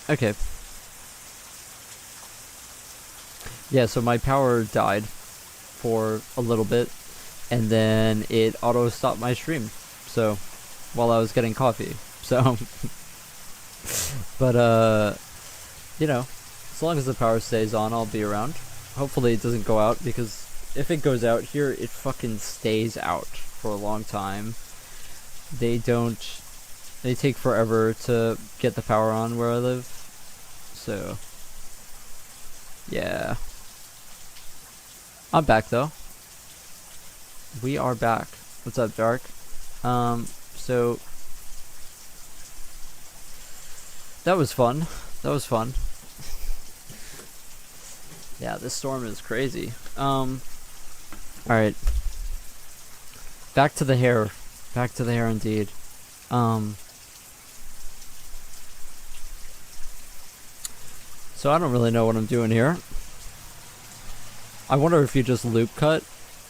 Okay. Yeah, so my power died for a little bit, and then it auto stopped my stream. So, while I was getting coffee. So, but you know, as long as the power stays on, I'll be around. Hopefully it doesn't go out, because if it goes out here, it fucking stays out for a long time. They take forever to get the power on where I live. So, yeah. I'm back though. We are back. What's up, Dark? So that was fun. That was fun. Yeah, this storm is crazy. Alright. Back to the hair. Back to the hair indeed. So I don't really know what I'm doing here. I wonder if you just loop cut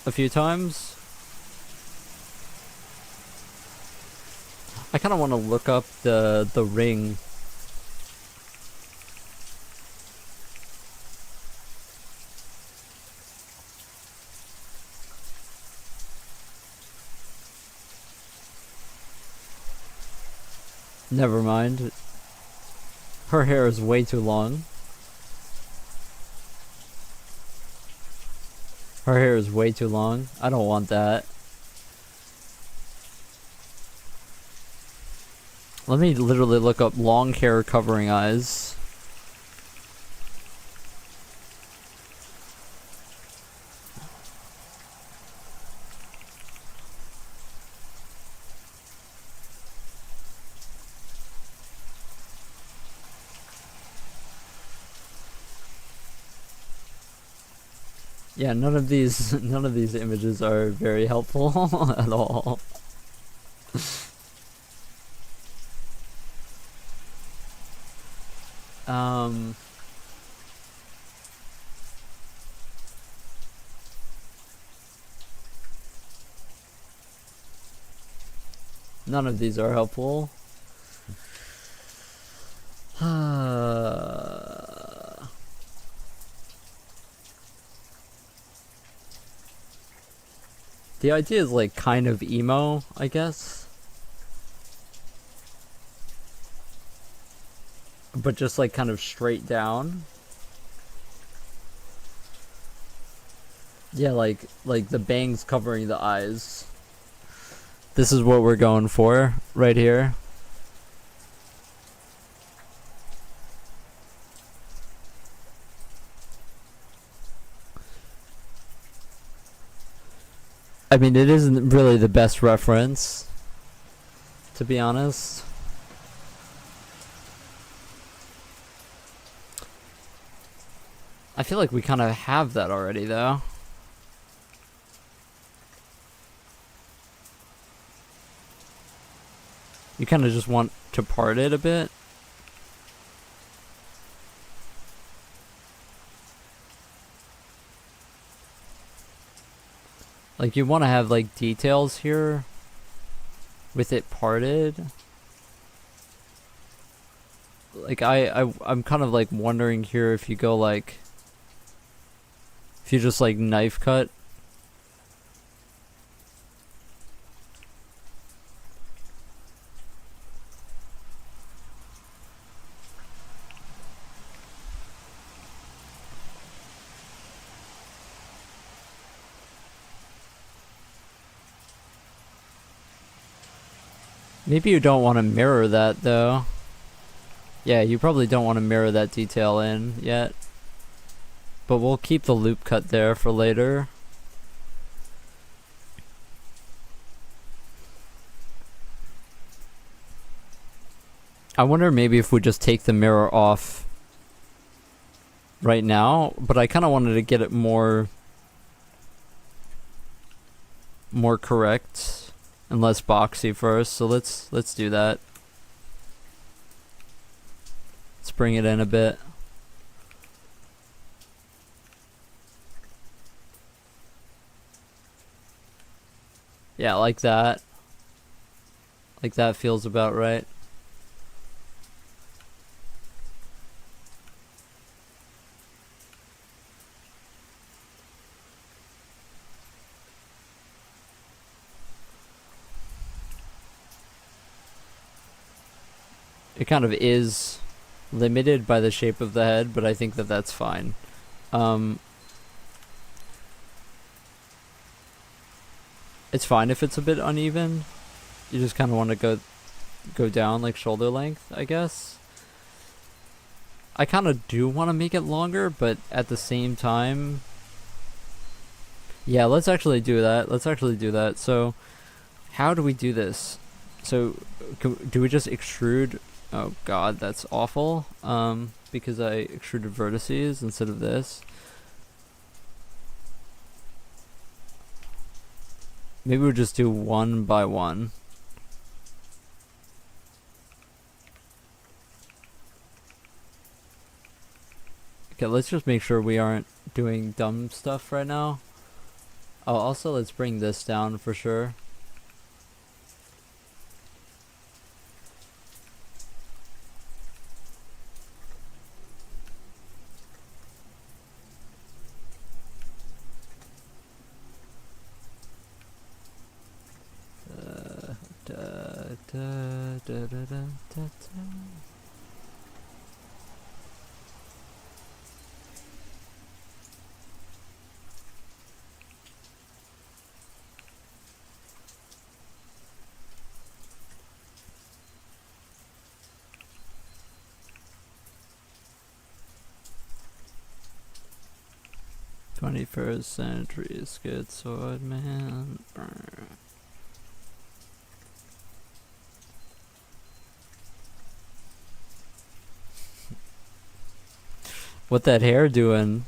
a few times. I kind of want to look up the ring. Never mind. Her hair is way too long. Her hair is way too long. I don't want that. Let me literally look up long hair covering eyes. Yeah, none of these images are very helpful at all. None of these are helpful. The idea is like kind of emo, I guess. But just like kind of straight down. Yeah, like the bangs covering the eyes. This is what we're going for right here. I mean, it isn't really the best reference, to be honest. I feel like we kind of have that already, though. You kind of just want to part it a bit. Like, you want to have, like, details here with it parted. Like, I'm kind of, like, wondering here if you go, like... If you just, like, knife cut. Maybe you don't want to mirror that, though. Yeah, you probably don't want to mirror that detail in yet. But we'll keep the loop cut there for later. I wonder maybe if we just take the mirror off right now, but I kind of wanted to get it more correct and less boxy first, so let's do that. Let's bring it in a bit. Yeah, like that. Like that feels about right. It kind of is limited by the shape of the head, but I think that that's fine. It's fine if it's a bit uneven. You just kind of want to go down like shoulder length, I guess. I kind of do want to make it longer, but at the same time, yeah, let's actually do that. So how do we do this? So do we just extrude? Oh god, that's awful. Because I extruded vertices instead of this. Maybe we'll just do one by one. Okay, let's just make sure we aren't doing dumb stuff right now. Oh, also let's bring this down for sure. '21st century schizoid man. What that hair doing?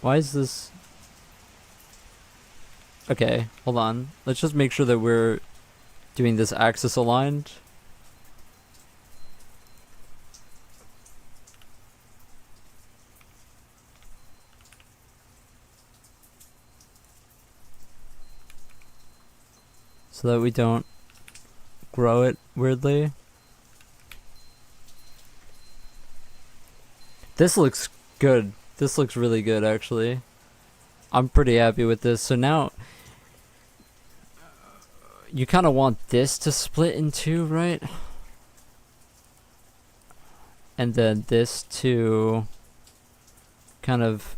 Why is this? Okay, hold on. Let's just make sure that we're doing this axis aligned. So that we don't grow it weirdly. This looks good. This looks really good, actually. I'm pretty happy with this. So now, you kind of want this to split in two, right? And then this to kind of...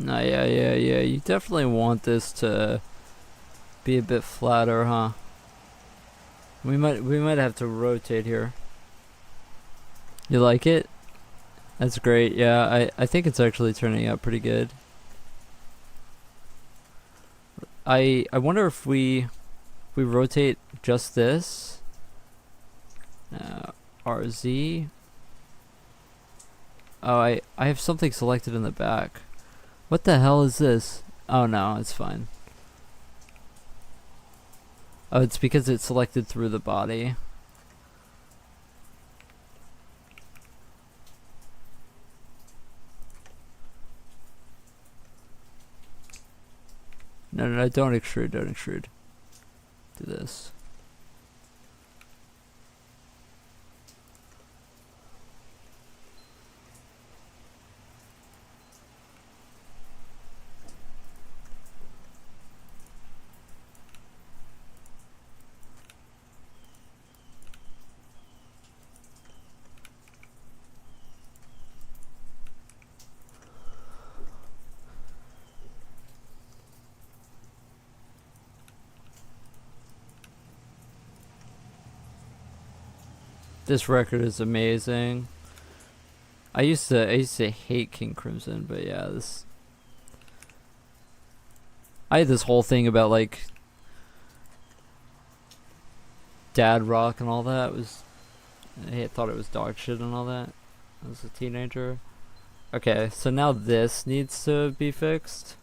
No, yeah. You definitely want this to be a bit flatter, huh? We might have to rotate here. You like it? That's great. Yeah, I think it's actually turning out pretty good. I wonder if we rotate just this. RZ. Oh, I have something selected in the back. What the hell is this? Oh no, it's fine. Oh, it's because it's selected through the body. No, don't extrude. Do this. This record is amazing. I used to hate King Crimson, but yeah, this I had this whole thing about like dad rock and all that. I thought it was dog shit and all that. I was a teenager. Okay, so now this needs to be fixed.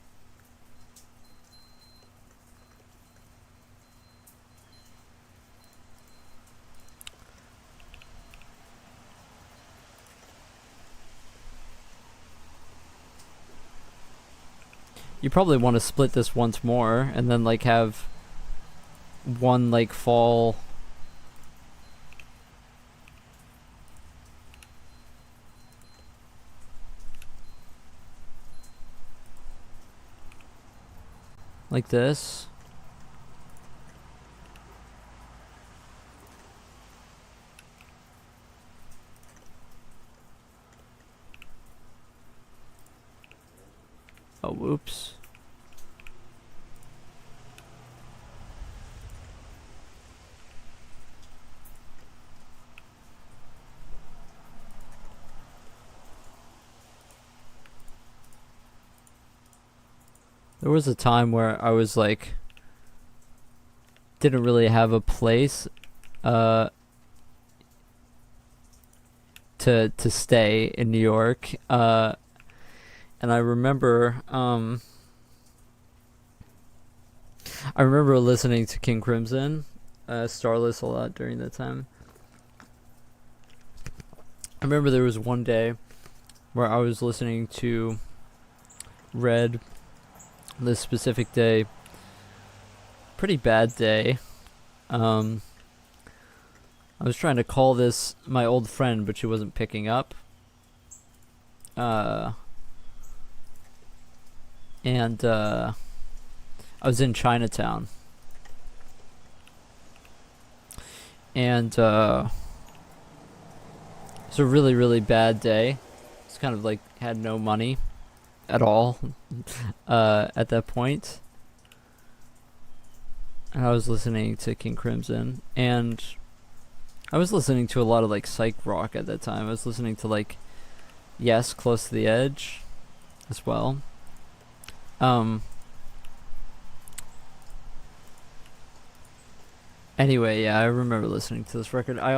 You probably want to split this once more and then like have one like fall like this. Oh, whoops. There was a time where I was like didn't really have a place to stay in New York. And I remember listening to King Crimson, Starless a lot during that time. I remember there was one day where I was listening to Red, this specific day. Pretty bad day. I was trying to call this my old friend, but she wasn't picking up. And I was in Chinatown. And it's a really, really bad day. It's kind of like had no money at all at that point. And I was listening to King Crimson, and I was listening to a lot of like psych rock at that time. I was listening to like Yes, Close to the Edge as well. Anyway, yeah, I remember listening to this record. I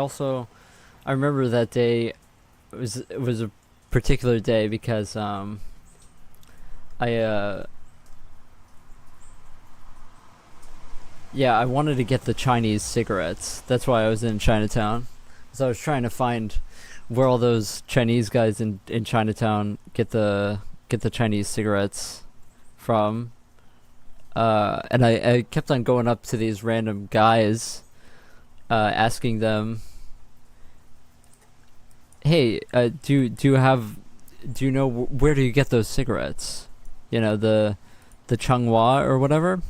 remember that day. It was a particular day because I wanted to get the Chinese cigarettes. That's why I was in Chinatown. So I was trying to find where all those Chinese guys in Chinatown get the Chinese cigarettes from. And I kept on going up to these random guys, asking them, "Hey, do you know where do you get those cigarettes? You know, the Changhua or whatever."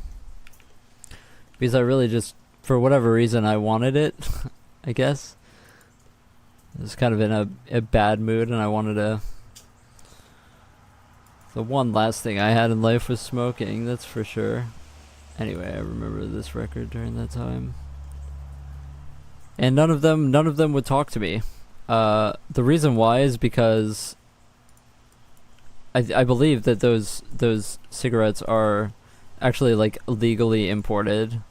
Because I really just, for whatever reason, I wanted it. I guess I was kind of in a bad mood, and I wanted to. The one last thing I had in life was smoking, that's for sure. Anyway, I remember this record during that time. And none of them would talk to me. The reason why is because I believe that those cigarettes are actually like legally imported.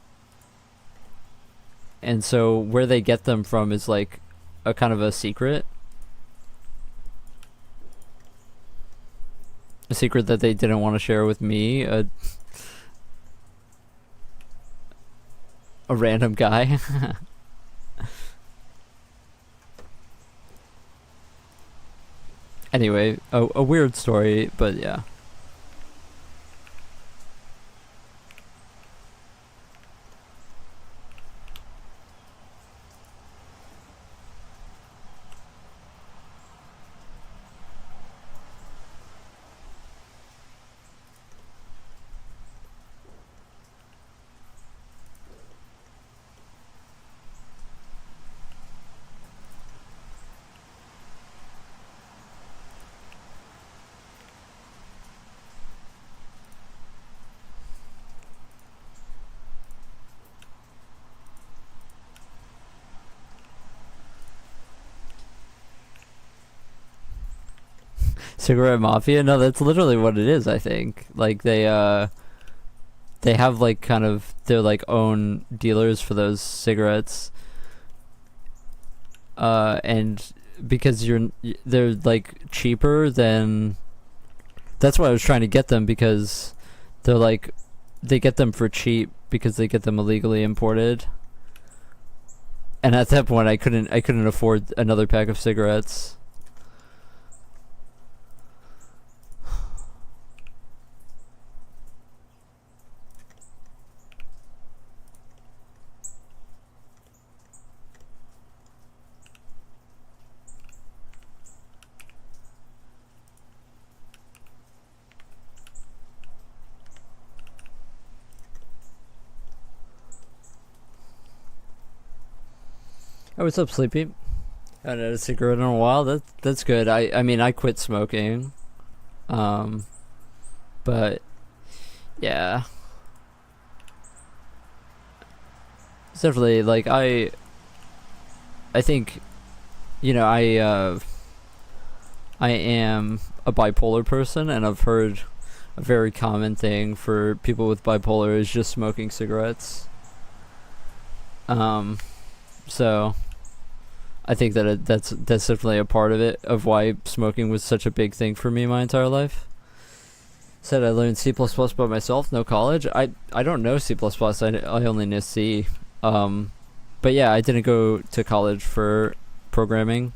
And so where they get them from is like a kind of a secret. A secret that they didn't want to share with me, a random guy. Anyway, a weird story, but yeah. Cigarette mafia? No, that's literally what it is, I think. Like they have like kind of their like own dealers for those cigarettes. And because they're like cheaper than, that's why I was trying to get them, because they're like, they get them for cheap because they get them illegally imported. And at that point I couldn't afford another pack of cigarettes. Oh, what's up, Sleepy? I haven't had a cigarette in a while. That's good. I mean, I quit smoking. But yeah, it's definitely like I think, you know, I am a bipolar person, and I've heard a very common thing for people with bipolar is just smoking cigarettes. So I think that that's definitely a part of it, of why smoking was such a big thing for me my entire life. Said I learned C++ by myself, no college. I don't know C++. I only know C. But yeah, I didn't go to college for programming.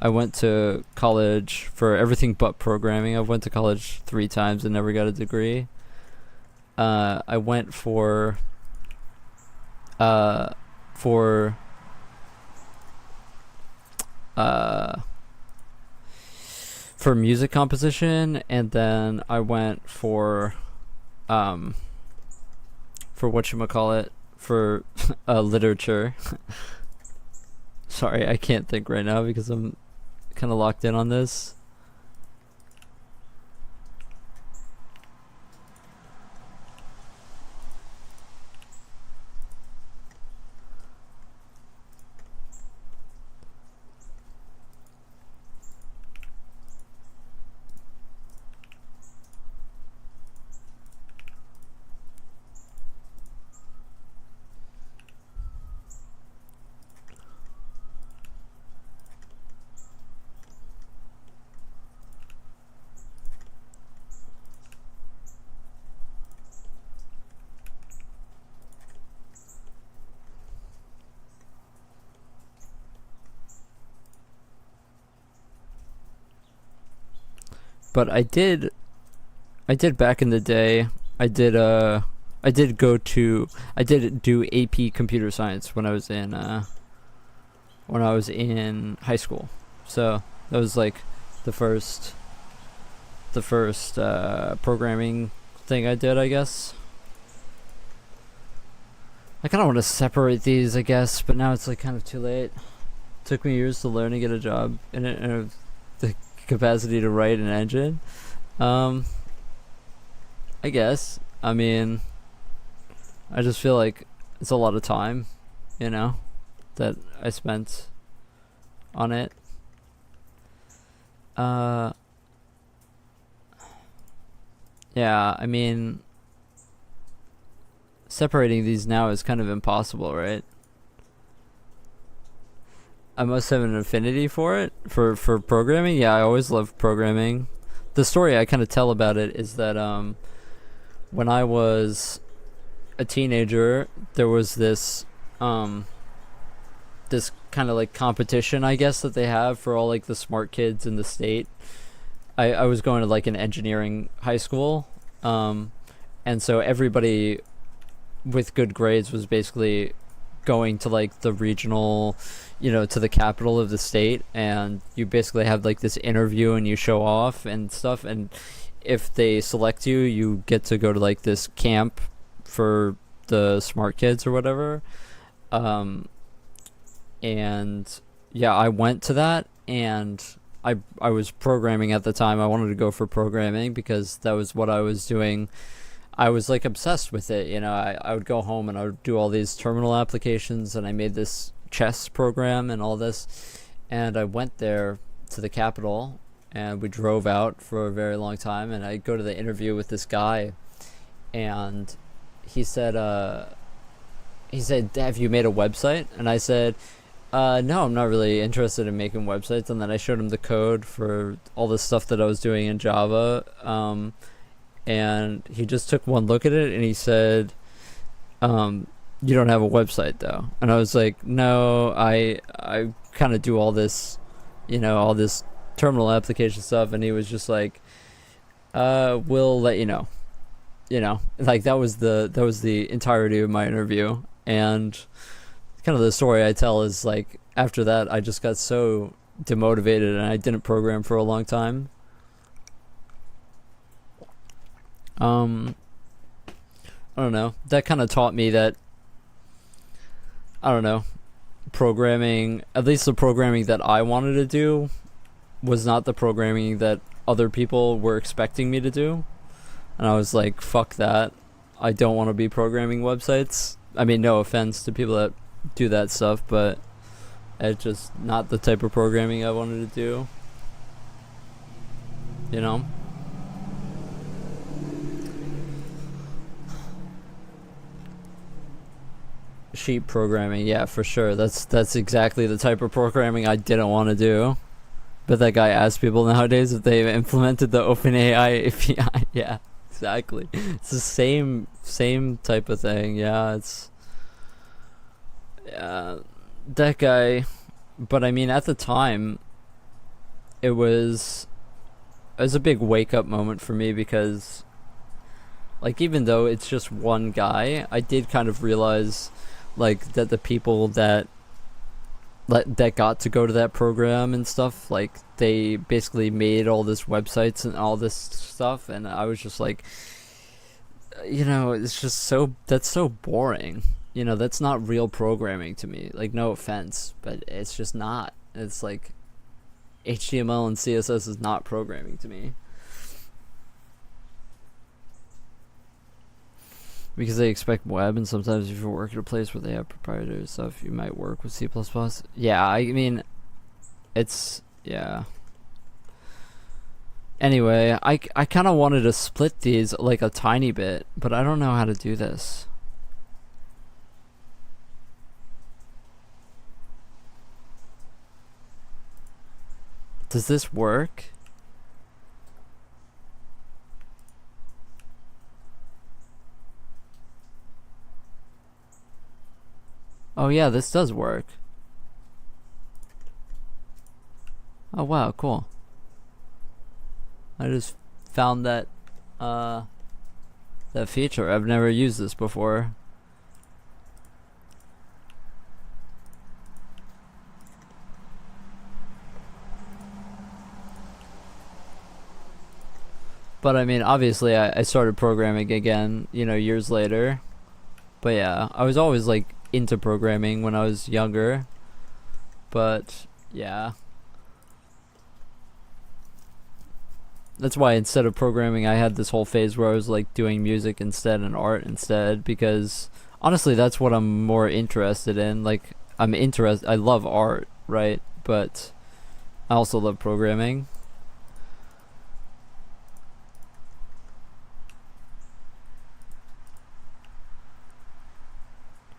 I went to college for everything but programming. I went to college 3 times and never got a degree. I went for uh for music composition, and then I went for whatchamacallit, for literature. Sorry, I can't think right now because I'm kind of locked in on this. But I did back in the day. I did do AP computer science when I was in high school. So that was like the first programming thing I did, I guess. I kind of want to separate these, I guess, but now it's like kind of too late. Took me years to learn and get a job in the capacity to write an engine. I guess. I mean, I just feel like it's a lot of time, you know, that I spent on it. Yeah, I mean, separating these now is kind of impossible, right? I must have an affinity for it, for programming. Yeah, I always loved programming. The story I kind of tell about it is that when I was a teenager, there was this this kind of like competition, I guess, that they have for all like the smart kids in the state. I was going to like an engineering high school, and so everybody with good grades was basically going to like the regional, you know, to the capital of the state, and you basically have like this interview and you show off and stuff, and if they select you, you get to go to like this camp for the smart kids or whatever. And yeah, I went to that, and I was programming at the time. I wanted to go for programming because that was what I was doing. I was like obsessed with it, you know. I would go home and I would do all these terminal applications, and I made this chess program and all this, and I went there to the capital, and we drove out for a very long time, and I go to the interview with this guy, and he said, have you made a website? And I said, no, I'm not really interested in making websites. And then I showed him the code for all the stuff that I was doing in Java, and he just took one look at it, and he said, you don't have a website though. And I was like, no, I kind of do all this, all this terminal application stuff. And he was just like, we'll let you know. Like that was the entirety of my interview. And kind of the story I tell is like, after that I just got so demotivated and I didn't program for a long time. I don't know, that kind of taught me that, I don't know, programming, at least the programming that I wanted to do, was not the programming that other people were expecting me to do. And I was like, fuck that, I don't want to be programming websites. I mean, no offense to people that do that stuff, but it's just not the type of programming I wanted to do. Sheet programming, yeah, for sure. That's exactly the type of programming I didn't want to do. But that guy asked people nowadays if they've implemented the OpenAI API. Yeah, exactly. It's the same type of thing. Yeah, it's that guy. But I mean, at the time, it was a big wake up moment for me, because like, even though it's just one guy, I did kind of realize like that the people that got to go to that program and stuff, like they basically made all this websites and all this stuff, and I was just like, it's just that's so boring. That's not real programming to me. Like, no offense, but it's just not. It's like HTML and CSS is not programming to me. Because they expect web, and sometimes if you work at a place where they have proprietary stuff, you might work with C++. Yeah, I mean, it's, yeah. Anyway, I kind of wanted to split these like a tiny bit, but I don't know how to do this. Does this work? Oh yeah, this does work. Oh wow, cool. I just found that feature. I've never used this before. But I mean, obviously I started programming again, years later. But yeah, I was always like into programming when I was younger. But yeah. That's why instead of programming, I had this whole phase where I was like doing music instead and art instead, because honestly that's what I'm more interested in. Like, I love art, right? But I also love programming.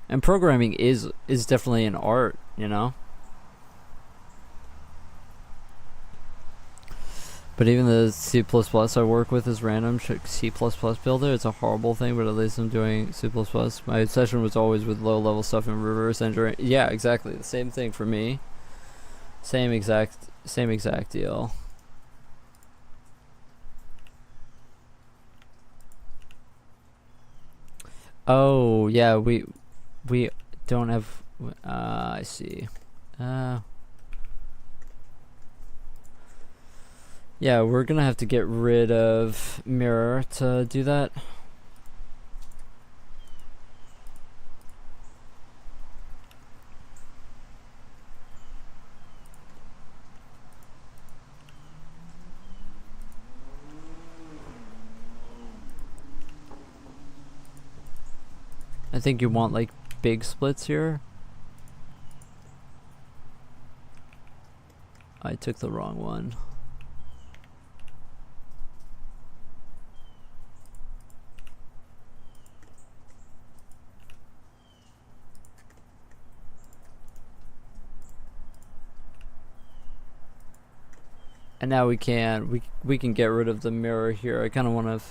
And programming is definitely an art, But even the C++ I work with is random. C++ builder, it's a horrible thing, but at least I'm doing C++. My obsession was always with low-level stuff in reverse engineering. Yeah, exactly. The same thing for me. Same exact deal. Oh, yeah, we don't have, I see. Yeah, we're gonna have to get rid of mirror to do that. I think you want like big splits here. I took the wrong one. And now we can get rid of the mirror here. I kind of want to.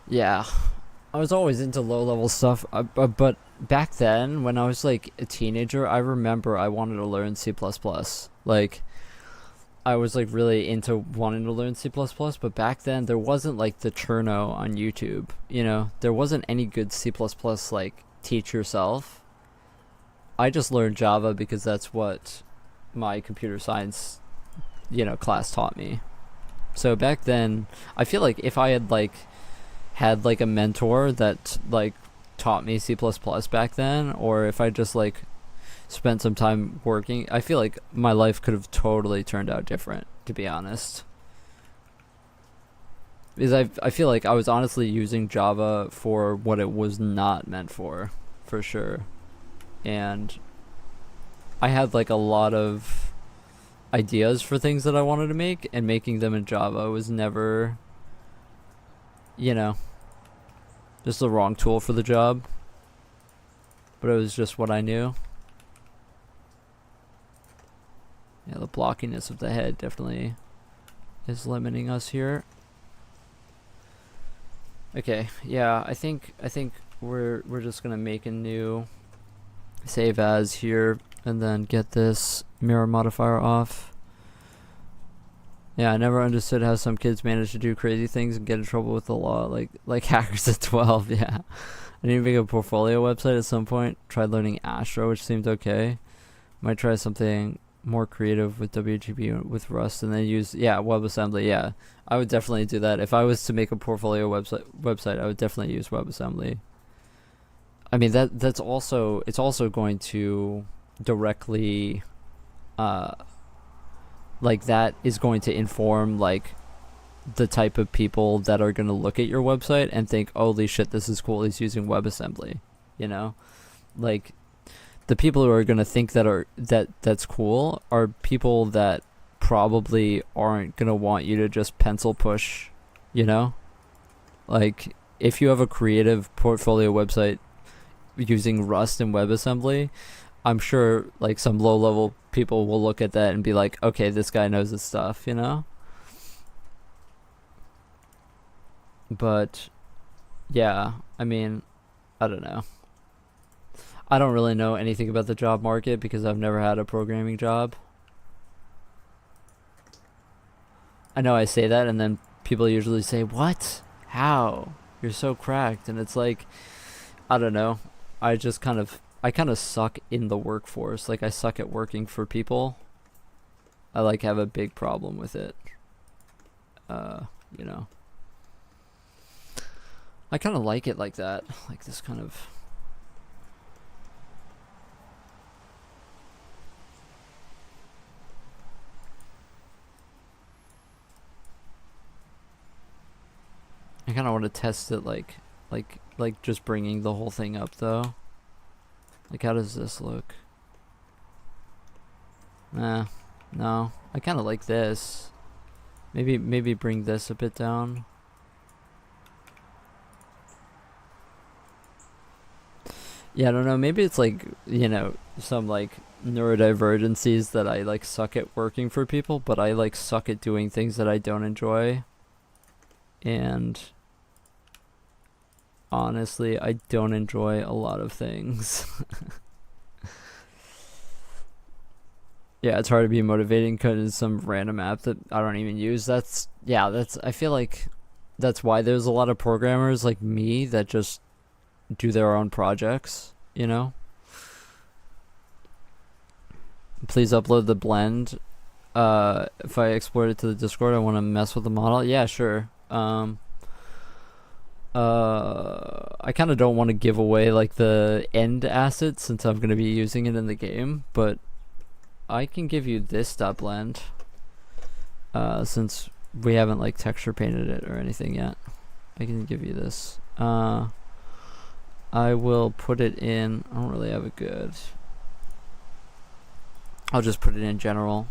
Yeah, I was always into low level stuff, but back then when I was like a teenager, I remember I wanted to learn C++. Like, I was like really into wanting to learn C++, but back then there wasn't like the Cherno on YouTube. You know, there wasn't any good C++ like teach yourself. I just learned Java because that's what my computer science, class taught me. So back then, I feel like if I had like a mentor that like taught me C++ back then, or if I just like spent some time working, I feel like my life could have totally turned out different, to be honest. Because I feel like I was honestly using Java for what it was not meant for sure. And I had like a lot of ideas for things that I wanted to make, and making them in Java was never, just the wrong tool for the job. But it was just what I knew. Yeah, the blockiness of the head definitely is limiting us here. Okay, yeah, I think we're just gonna make a new save as here, and then get this mirror modifier off. Yeah, I never understood how some kids manage to do crazy things and get in trouble with the law, like hackers at 12. Yeah, I need to make a portfolio website at some point. Tried learning Astro, which seemed okay. Might try something more creative with WGB with Rust, and then use WebAssembly. Yeah, I would definitely do that if I was to make a portfolio website. I would definitely use WebAssembly. I mean it's also going to directly like that is going to inform like the type of people that are going to look at your website and think, holy shit, this is cool, he's using WebAssembly. Like the people who are going to think that's cool are people that probably aren't going to want you to just pencil push, like if you have a creative portfolio website using Rust and WebAssembly, I'm sure like some low level people will look at that and be like, okay, this guy knows his stuff, But yeah, I mean, I don't know. I don't really know anything about the job market because I've never had a programming job. I know I say that, and then people usually say, what? How? You're so cracked. And it's like, I don't know. I kind of suck in the workforce. Like, I suck at working for people. I like have a big problem with it. I kind of like it like that. Like this kind of... I kind of want to test it like just bringing the whole thing up though. Like, how does this look? No. I kind of like this. Maybe bring this a bit down. Yeah, I don't know. Maybe it's like, some like neurodivergencies that I like suck at working for people, but I like suck at doing things that I don't enjoy. And honestly, I don't enjoy a lot of things. Yeah, it's hard to be motivating because it's some random app that I don't even use. I feel like that's why there's a lot of programmers like me that just do their own projects, Please upload the blend. If I export it to the Discord, I want to mess with the model. Yeah, sure. I kind of don't want to give away like the end asset since I'm going to be using it in the game, but I can give you this .blend since we haven't like texture painted it or anything yet. I can give you this. I will put it in. I don't really have a good. I'll just put it in general.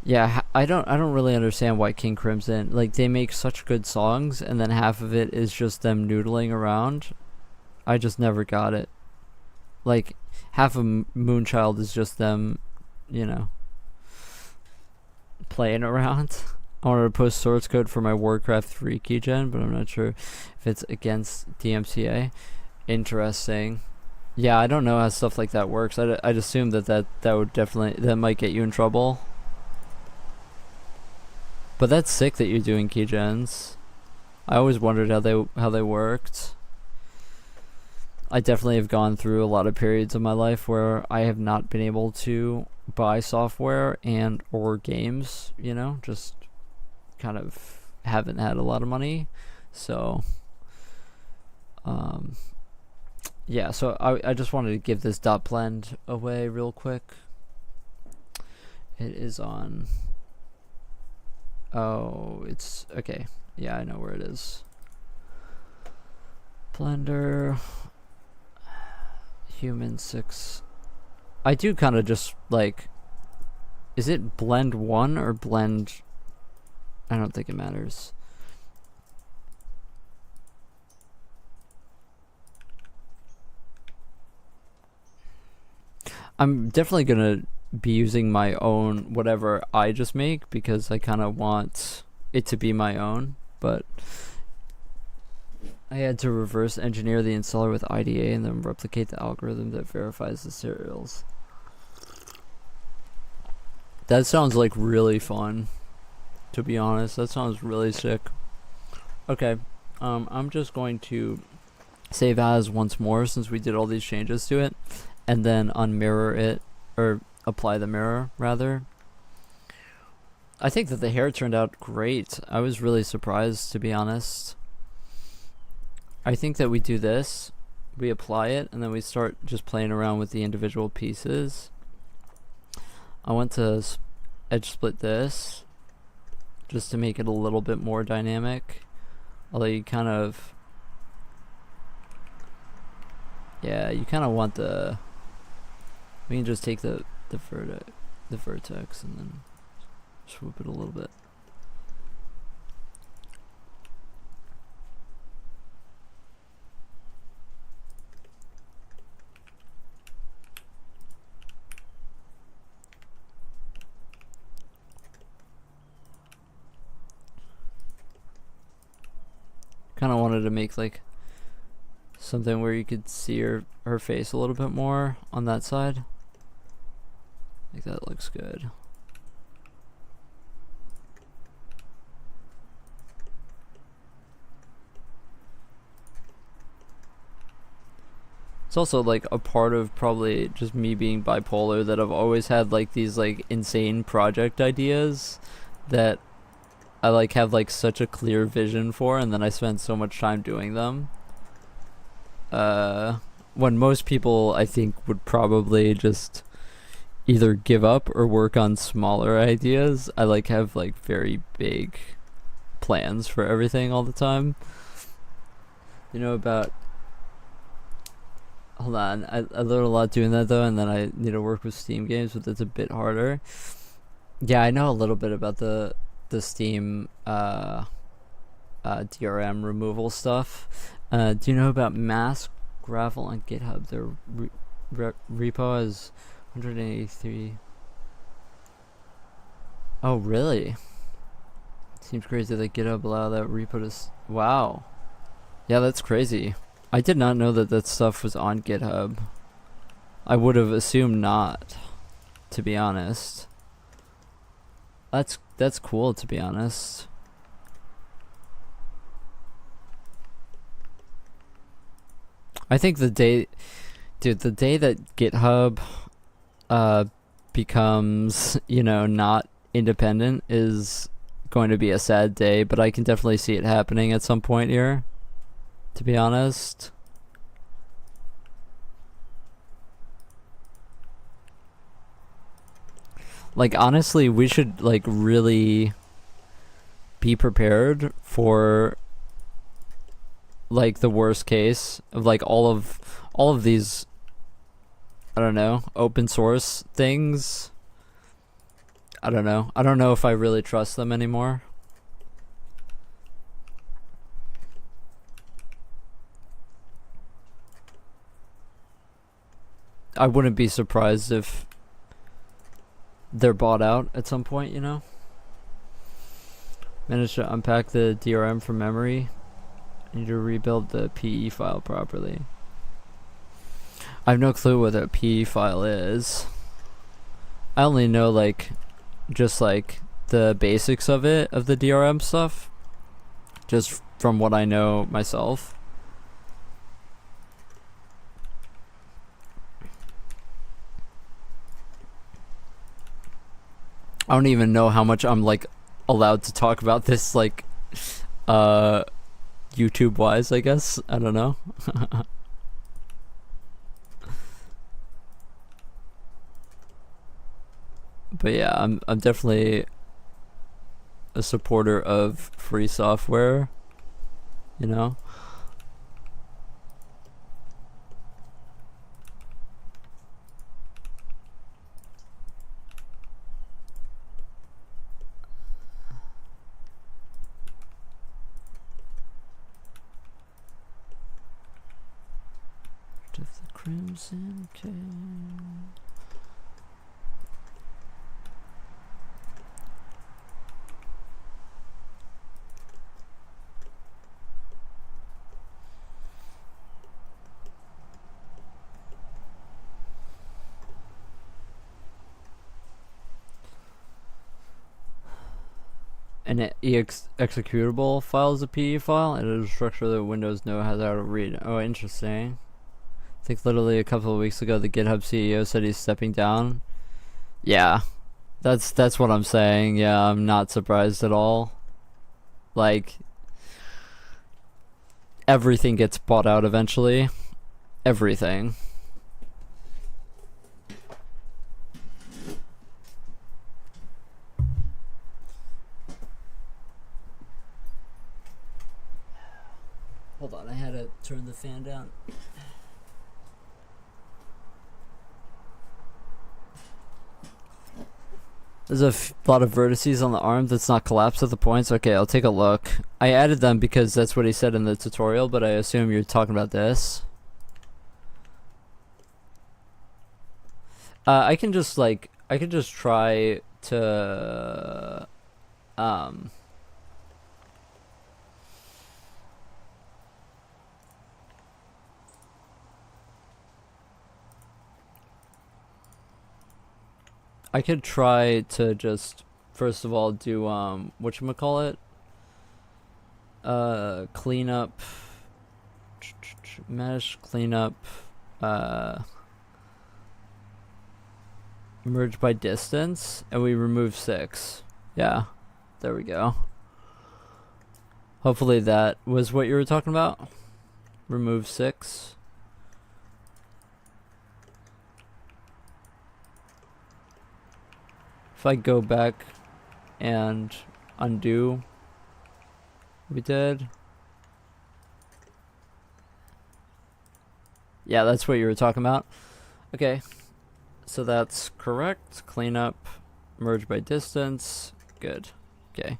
Yeah, I don't really understand why King Crimson, like, they make such good songs and then half of it is just them noodling around. I just never got it. Like, half of Moonchild is just them, you know, playing around. I wanted to post source code for my Warcraft 3 keygen, but I'm not sure if it's against DMCA. Interesting. Yeah, I don't know how stuff like that works. I'd assume that would definitely, that might get you in trouble. But that's sick that you're doing keygens. I always wondered how they worked. I definitely have gone through a lot of periods of my life where I have not been able to buy software and or games, you know, just kind of haven't had a lot of money. So yeah, so I just wanted to give this .blend away real quick. It is on, oh, it's okay. Yeah, I know where it is. Blender Human 6. I do kind of just like, is it blend 1 or blend, I don't think it matters. I'm definitely gonna be using my own whatever I just make because I kind of want it to be my own, but I had to reverse engineer the installer with IDA and then replicate the algorithm that verifies the serials. That sounds like really fun, to be honest. That sounds really sick. Okay, I'm just going to save as once more since we did all these changes to it, and then unmirror it, or apply the mirror rather. I think that the hair turned out great. I was really surprised, to be honest. I think that we do this, we apply it, and then we start just playing around with the individual pieces. I want to edge split this just to make it a little bit more dynamic. Although you kind of, yeah, you kind of want the, we can just take the vertex and then swoop it a little bit. Kind of wanted to make like something where you could see her face a little bit more on that side. I think that looks good. It's also like a part of probably just me being bipolar that I've always had like these like insane project ideas that I like have like such a clear vision for, and then I spend so much time doing them. When most people I think would probably just either give up or work on smaller ideas, I like have like very big plans for everything all the time. You know about, hold on, I learned a lot doing that though, and then I need to work with Steam games, but it's a bit harder. Yeah, I know a little bit about the Steam DRM removal stuff. Do you know about Mask Gravel on GitHub? Their repo is 183. Oh, really? Seems crazy that GitHub allow that repo to. Wow. Yeah, that's crazy. I did not know that stuff was on GitHub. I would have assumed not, to be honest. That's cool, to be honest. I think the day that GitHub becomes, you know, not independent is going to be a sad day, but I can definitely see it happening at some point here, to be honest. Like, honestly, we should like really be prepared for like the worst case of like all of these, I don't know, open source things. I don't know if I really trust them anymore. I wouldn't be surprised if they're bought out at some point, you know? Managed to unpack the DRM from memory. Need to rebuild the PE file properly. I have no clue what a PE file is. I only know like just like the basics of it, of the DRM stuff, just from what I know myself. I don't even know how much I'm like allowed to talk about this, like YouTube wise, I guess. I don't know. But yeah, I'm definitely a supporter of free software, you know. The Crimson King. An executable file is a PE file, and it is a structure that Windows knows how to read. Oh, interesting. I think literally a couple of weeks ago, the GitHub CEO said he's stepping down. Yeah, that's what I'm saying. Yeah, I'm not surprised at all. Like, everything gets bought out eventually. Everything. Hold on, I had to turn the fan down. There's a lot of vertices on the arm that's not collapsed at the points. Okay, I'll take a look. I added them because that's what he said in the tutorial, but I assume you're talking about this. I can just try to I could try to just first of all do whatchamacallit? Cleanup, mesh cleanup, merge by distance, and we remove 6. Yeah, there we go. Hopefully that was what you were talking about. Remove 6. If I go back and undo what we did. Yeah, that's what you were talking about. Okay, so that's correct. Cleanup, merge by distance. Good. Okay.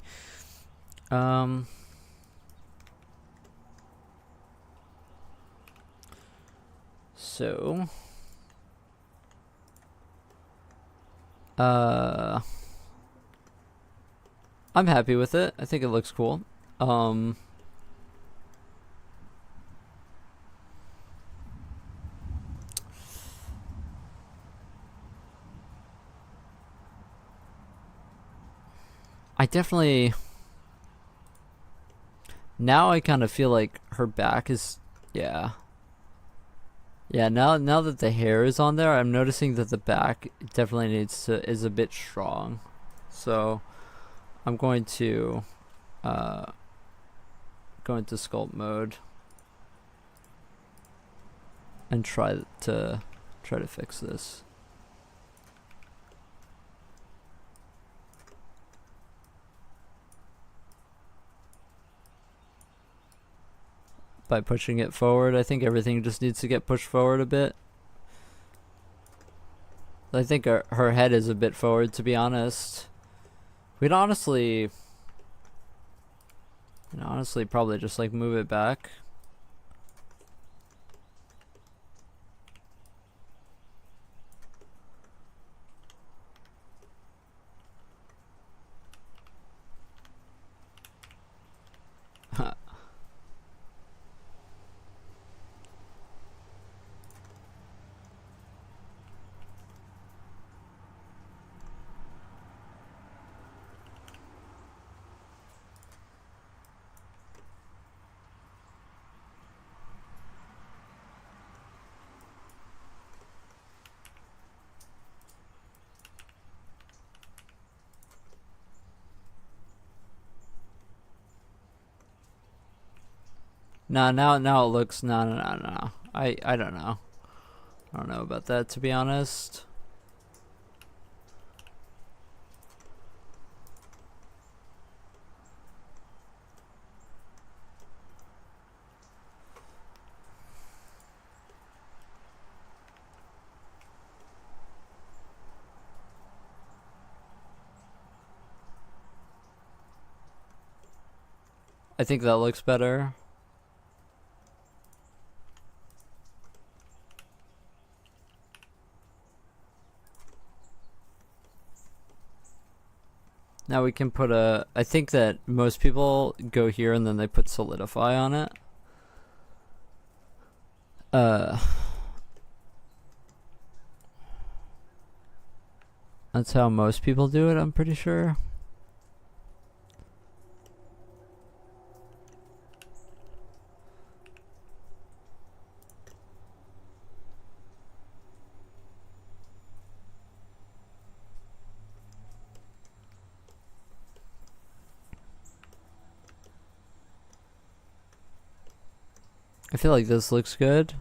So I'm happy with it. I think it looks cool. I definitely now I kind of feel like her back is yeah. Yeah, now that the hair is on there, I'm noticing that the back definitely is a bit strong. So I'm going to go into sculpt mode and try to fix this. By pushing it forward, I think everything just needs to get pushed forward a bit. I think her head is a bit forward, to be honest. We'd honestly probably just like move it back. Nah, now it looks no. I don't know. I don't know about that, to be honest. I think that looks better. Now we can put a... I think that most people go here and then they put solidify on it. That's how most people do it, I'm pretty sure. I feel like this looks good.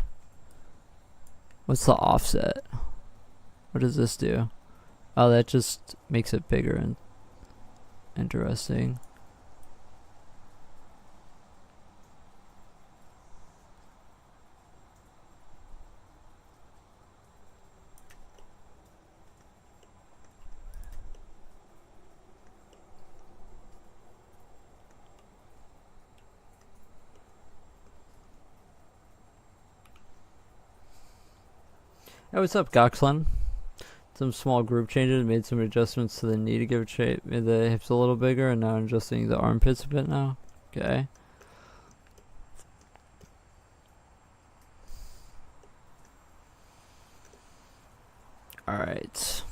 What's the offset? What does this do? Oh, that just makes it bigger and interesting. Hey, what's up, Goxlin? Some small group changes, made some adjustments to the knee to give shape, made the hips a little bigger, and now I'm adjusting the armpits a bit now. Okay. Alright.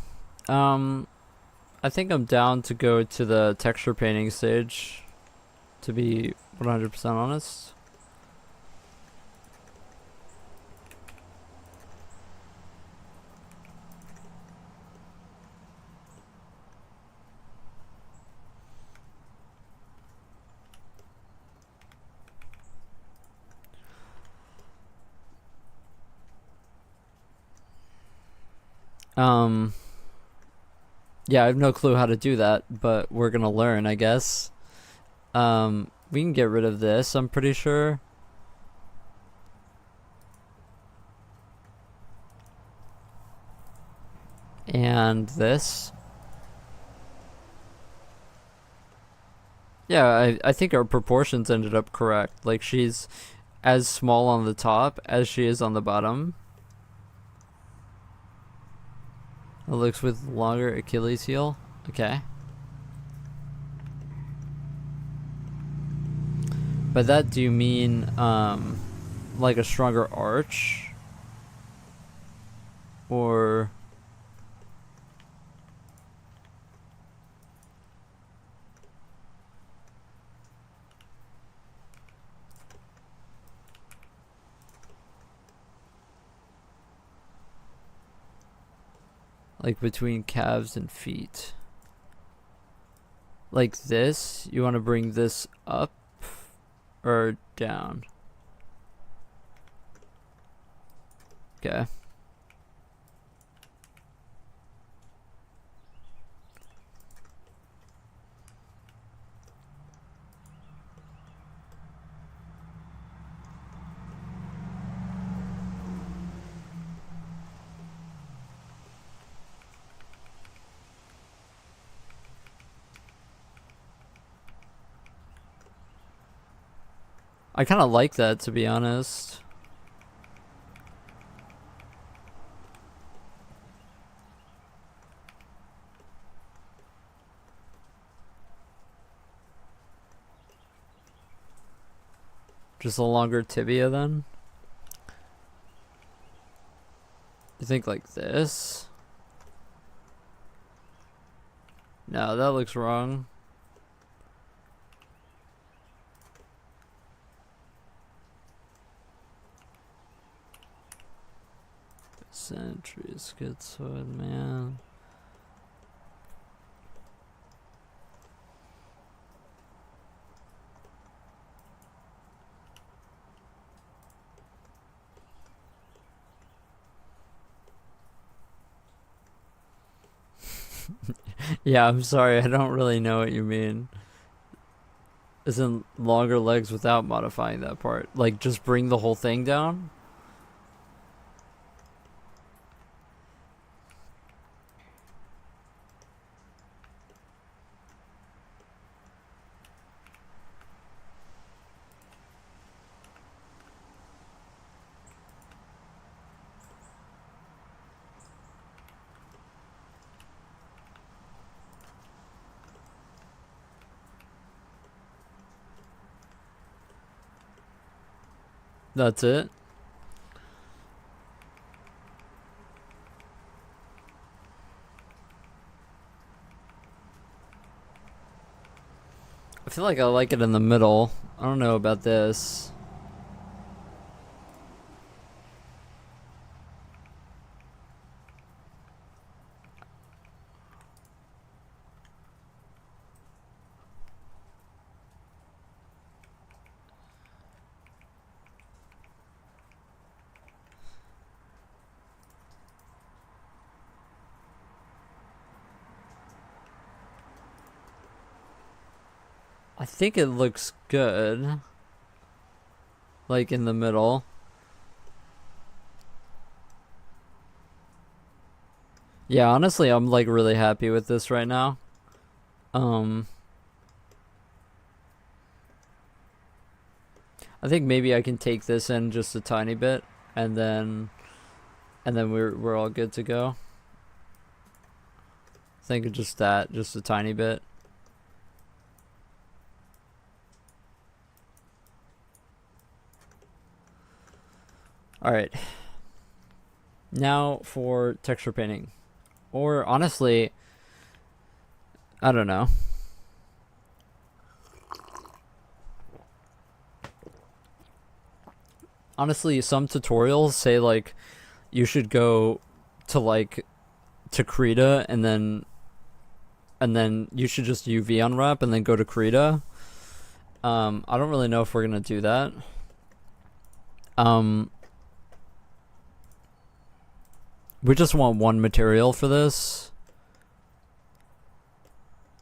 I think I'm down to go to the texture painting stage, to be 100% honest. Yeah, I have no clue how to do that, but we're gonna learn, I guess. We can get rid of this, I'm pretty sure. And this. Yeah, I think our proportions ended up correct. Like, she's as small on the top as she is on the bottom. It looks with longer Achilles heel. Okay. By that, do you mean like a stronger arch? Or... like between calves and feet? Like this? You want to bring this up or down? Okay. I kind of like that, to be honest. Just a longer tibia then? You think like this? No, that looks wrong. Century schizoid, man. Yeah, I'm sorry. I don't really know what you mean. Isn't longer legs without modifying that part? Like, just bring the whole thing down? That's it? I feel like I like it in the middle. I don't know about this. I think it looks good. Like in the middle. Yeah, honestly, I'm like really happy with this right now. Um, I think maybe I can take this in just a tiny bit, and then we're all good to go. I think just that, just a tiny bit. All right. Now for texture painting, or honestly, I don't know. Honestly, some tutorials say like you should go to Krita and then you should just UV unwrap and then go to Krita. I don't really know if we're gonna do that. Um, we just want one material for this.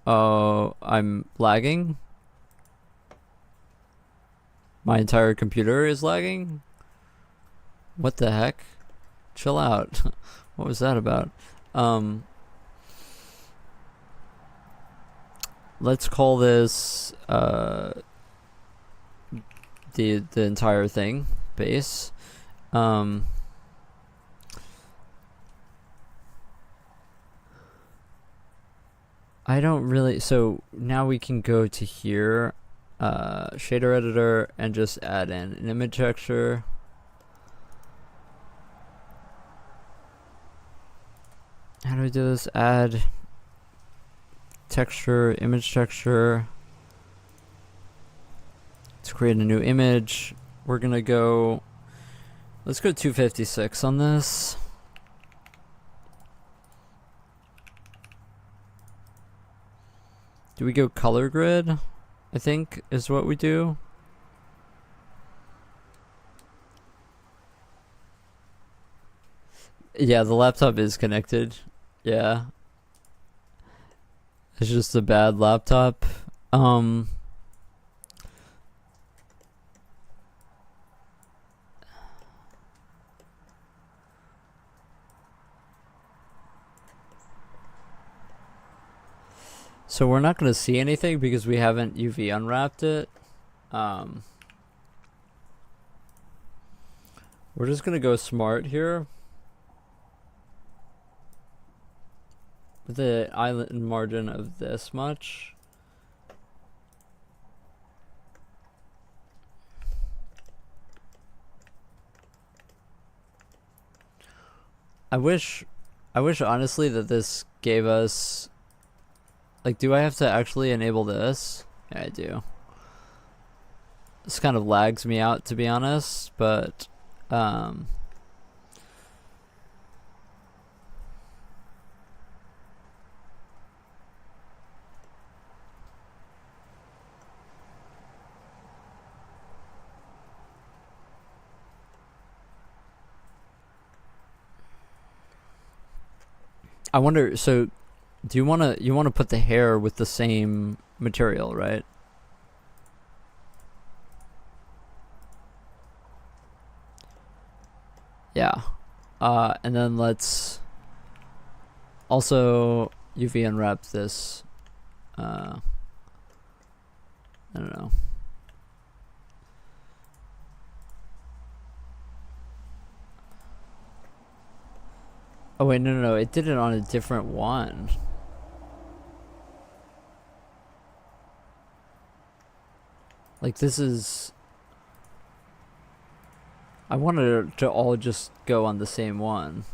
Oh, I'm lagging. My entire computer is lagging. What the heck? Chill out. What was that about? Let's call this the entire thing base. I don't really. So now we can go to here, shader editor, and just add in an image texture. How do we do this? Add texture, image texture. Let's create a new image. We're gonna go. Let's go 256 on this. Do we go color grid? I think is what we do. Yeah, the laptop is connected. Yeah. It's just a bad laptop. So we're not going to see anything because we haven't UV unwrapped it. We're just going to go smart here. With the island margin of this much. I wish honestly that this gave us, like, do I have to actually enable this? Yeah, I do. This kind of lags me out, to be honest, but I wonder, so Do you wanna put the hair with the same material, right? Yeah. And then let's also UV unwrap this. I don't know. Oh wait, no, it did it on a different one. Like this is... I wanted it to all just go on the same one.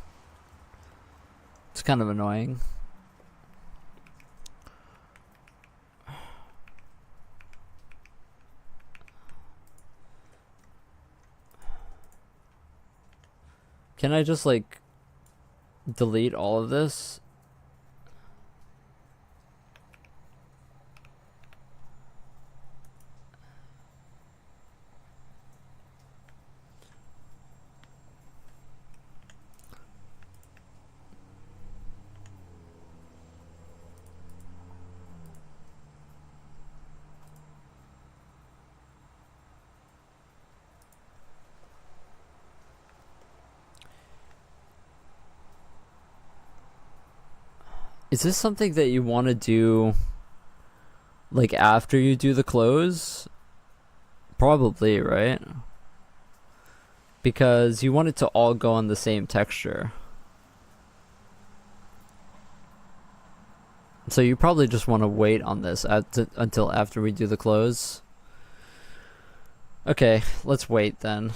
It's kind of annoying. Can I just like delete all of this? Is this something that you want to do like after you do the close? Probably, right? Because you want it to all go on the same texture. So you probably just want to wait on this until after we do the close. Okay, let's wait then.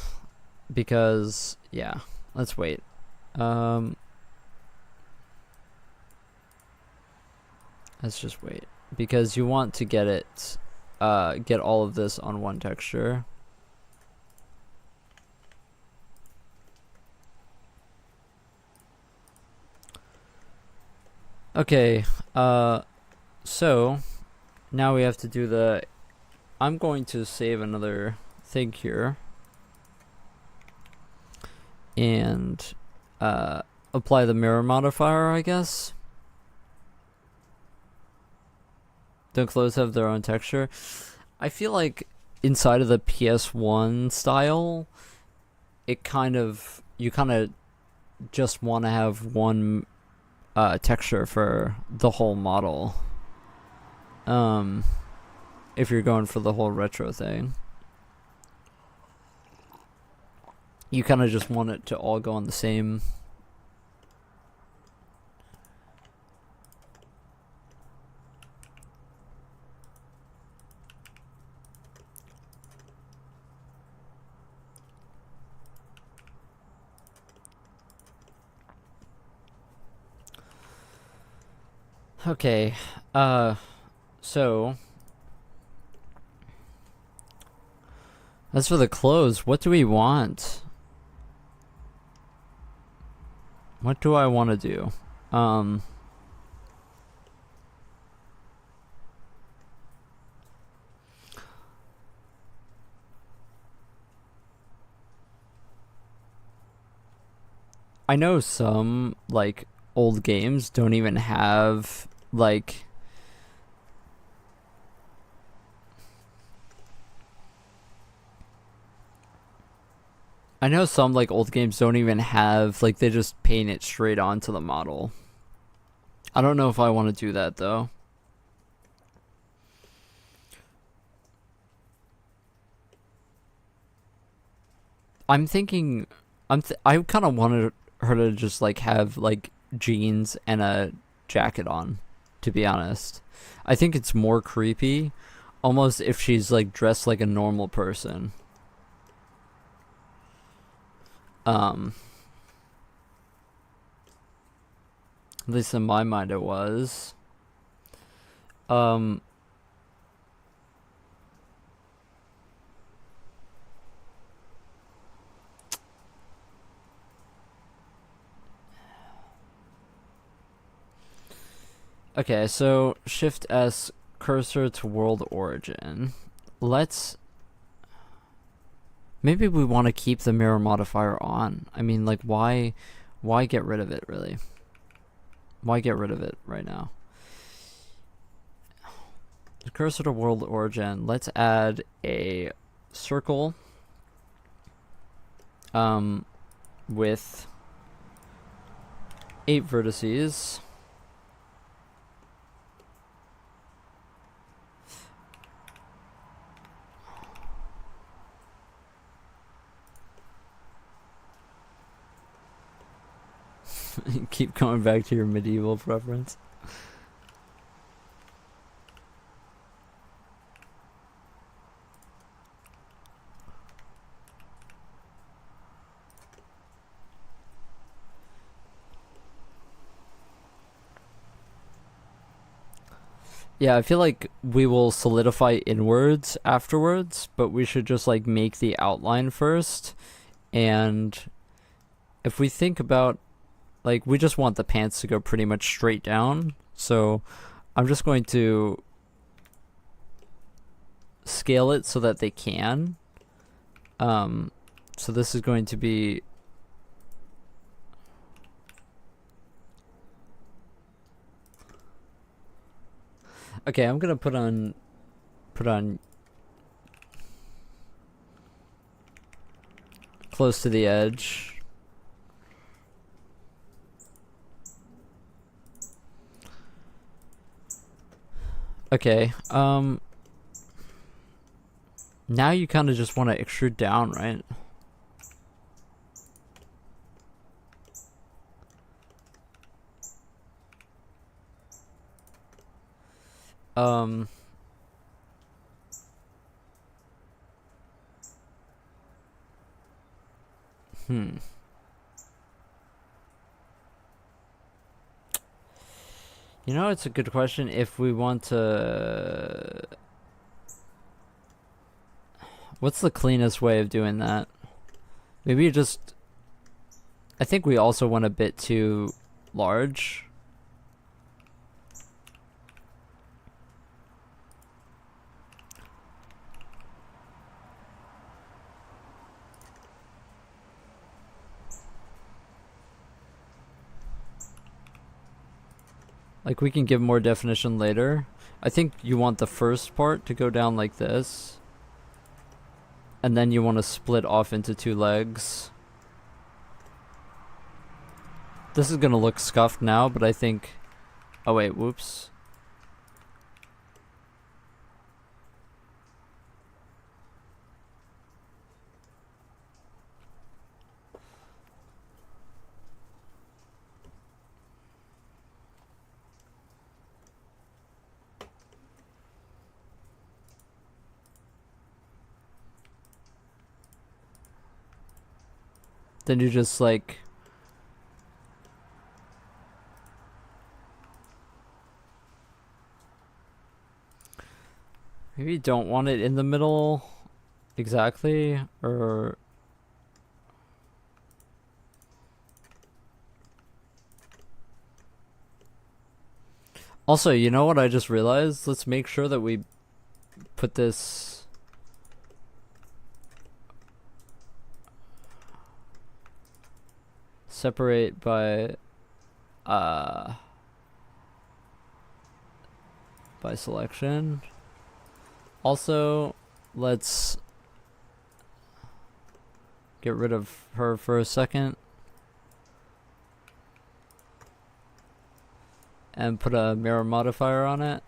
Because, yeah, let's wait. Let's just wait. Because you want to get it, get all of this on one texture. Okay, so now we have to do the... I'm going to save another thing here. And apply the mirror modifier, I guess. Don't clothes have their own texture? I feel like inside of the PS1 style, it kind of... You kind of just want to have one texture for the whole model. If you're going for the whole retro thing. You kind of just want it to all go on the same... Okay, so as for the clothes, what do we want? What do I want to do? I know some, like, old games don't even have, like... I know some, like, old games don't even have, like, they just paint it straight onto the model. I don't know if I want to do that, though. I'm thinking... I kind of wanted her to just, like, have, like, jeans and a jacket on, to be honest. I think it's more creepy, almost if she's, like, dressed like a normal person. At least in my mind it was. Okay, so Shift S, cursor to world origin. Let's... Maybe we want to keep the mirror modifier on. I mean, like, why get rid of it, really? Why get rid of it right now? cursor to world origin. Let's add a circle with 8 vertices. Keep going back to your medieval preference. Yeah, I feel like we will solidify inwards afterwards, but we should just like make the outline first. And if we think about, like, we just want the pants to go pretty much straight down. So I'm just going to scale it so that they can. So this is going to be okay. I'm gonna put on close to the edge. Okay, now you kind of just want to extrude down, right? Um, hmm. You know, it's a good question if we want to... What's the cleanest way of doing that? Maybe you just... I think we also want a bit too large. Like, we can give more definition later. I think you want the first part to go down like this. And then you want to split off into 2 legs. This is gonna look scuffed now, but I think... Oh wait, whoops. Then you just like... Maybe you don't want it in the middle exactly, or... Also, you know what I just realized? Let's make sure that we put this... Separate by selection. Also, let's get rid of her for a second and put a mirror modifier on it.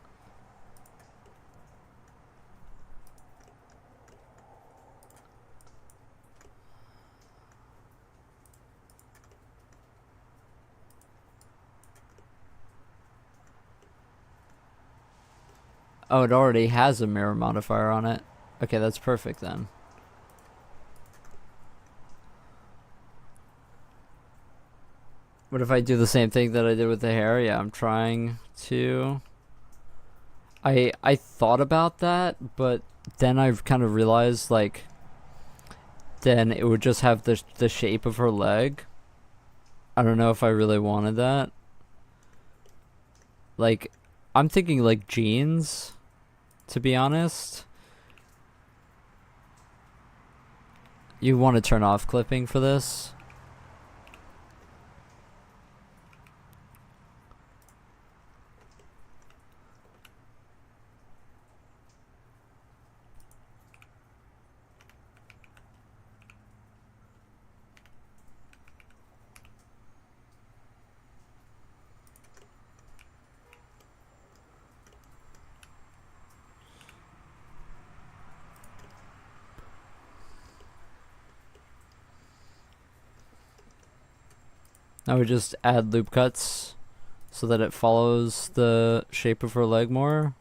Oh, it already has a mirror modifier on it. Okay, that's perfect then. What if I do the same thing that I did with the hair? Yeah, I'm trying to... I thought about that, but then I've kind of realized, like, then it would just have the shape of her leg. I don't know if I really wanted that. Like, I'm thinking like jeans, to be honest. You want to turn off clipping for this? Now we just add loop cuts so that it follows the shape of her leg more.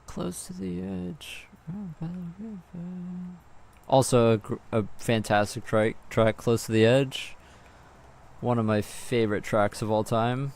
Close to the edge. Also a fantastic track, Close to the Edge. One of my favorite tracks of all time.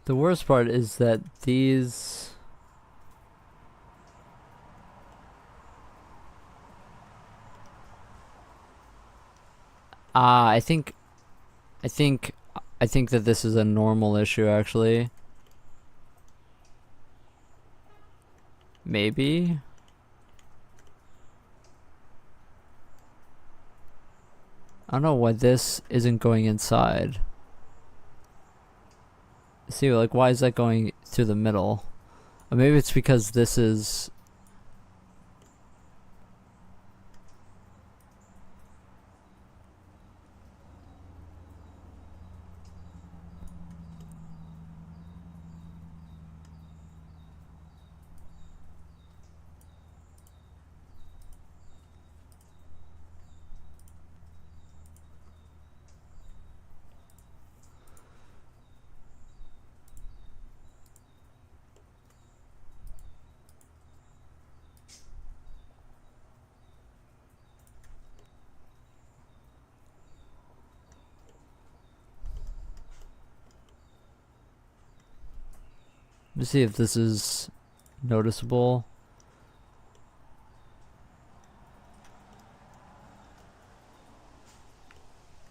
The worst part is that these... I think that this is a normal issue, actually. Maybe? I don't know why this isn't going inside. See, like, why is that going through the middle? Or maybe it's because this is... me see if this is noticeable.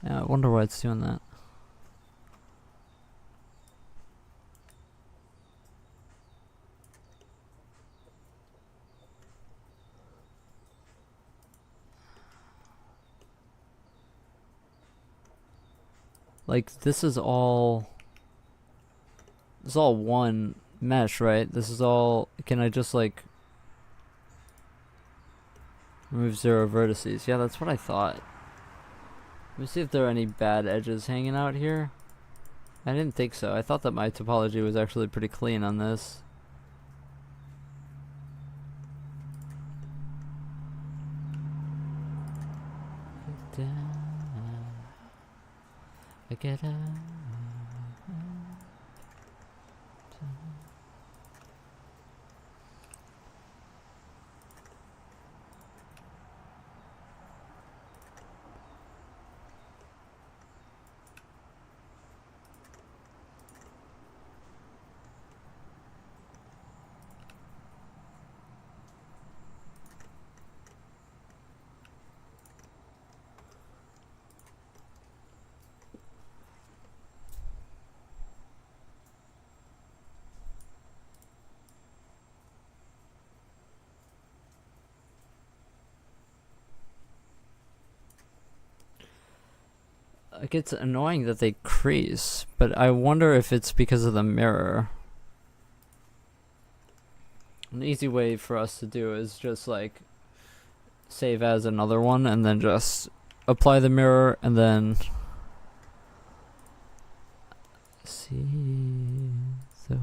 Yeah, I wonder why it's doing that. Like, this is all one mesh, right? This is all, can I just like remove 0 vertices? Yeah, that's what I thought. Let me see if there are any bad edges hanging out here. I didn't think so. I thought that my topology was actually pretty clean on this. I get a Like, it's annoying that they crease, but I wonder if it's because of the mirror. An easy way for us to do is just like save as another one and then just apply the mirror and then see the way.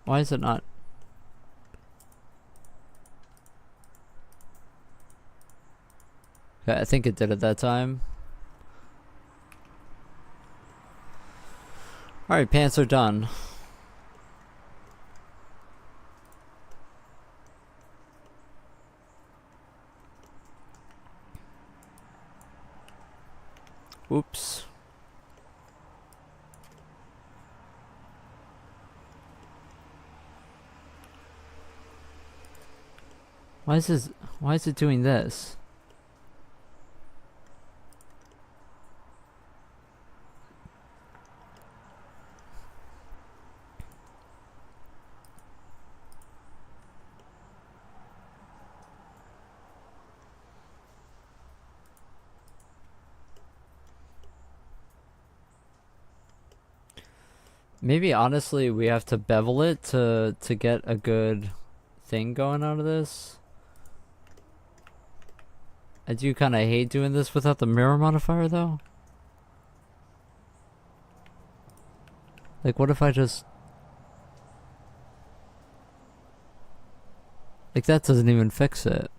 Why is it not? Okay, I think it did it that time. Alright, pants are done. Oops. Why is it doing this? Maybe honestly we have to bevel it to get a good thing going out of this. I do kind of hate doing this without the mirror modifier though. Like what if I just... Like that doesn't even fix it.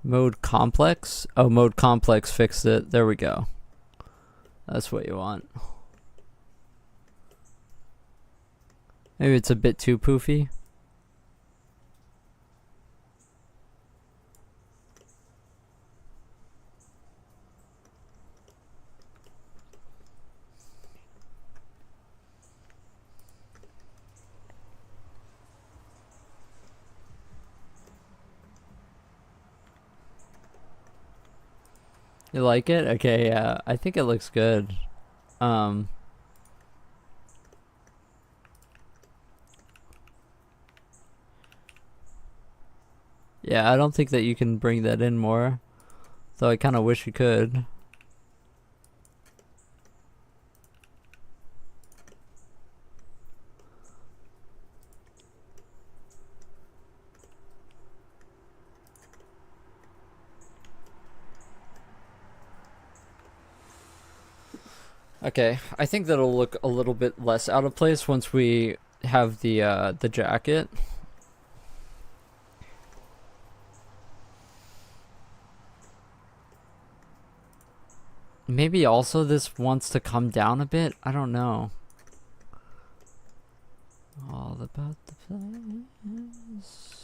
Mode complex? Oh, mode complex fixed it. There we go. That's what you want. Maybe it's a bit too poofy. You like it? Okay, yeah. I think it looks good. Um, yeah, I don't think that you can bring that in more. Though I kind of wish you could. Okay, I think that'll look a little bit less out of place once we have the jacket. Maybe also this wants to come down a bit. I don't know. All about the place.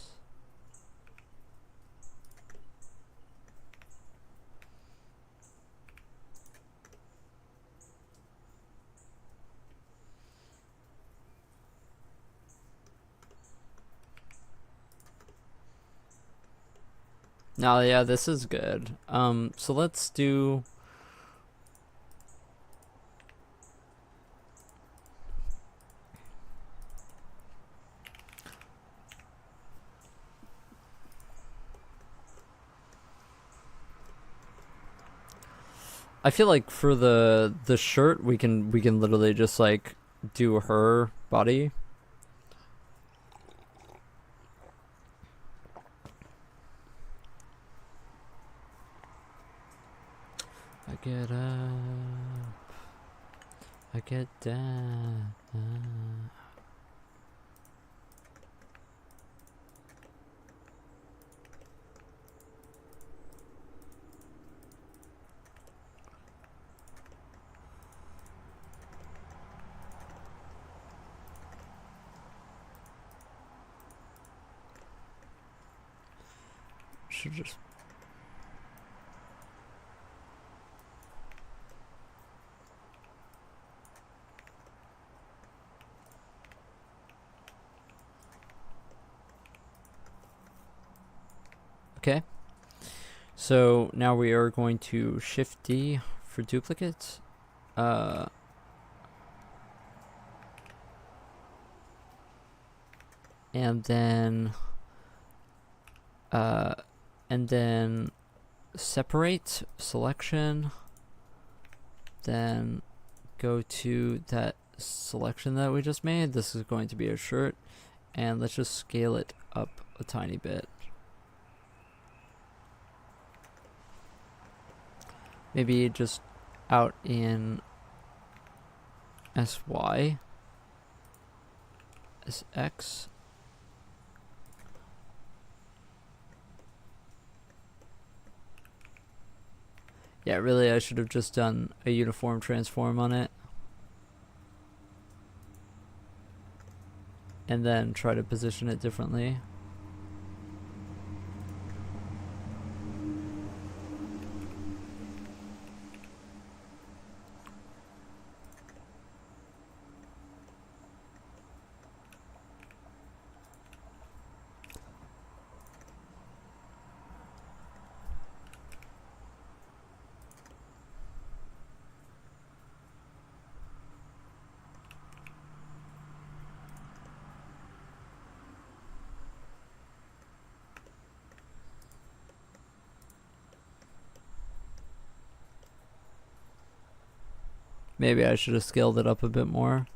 No, yeah, this is good. So let's do... I feel like for the shirt we can literally just like do her body. I get up, I get down. Should just... Okay. So now we are going to Shift D for duplicates. And then separate selection, then go to that selection that we just made. This is going to be a shirt, and let's just scale it up a tiny bit. Maybe just out in SY, SX. Yeah, really, I should have just done a uniform transform on it. And then try to position it differently. Maybe I should have scaled it up a bit more.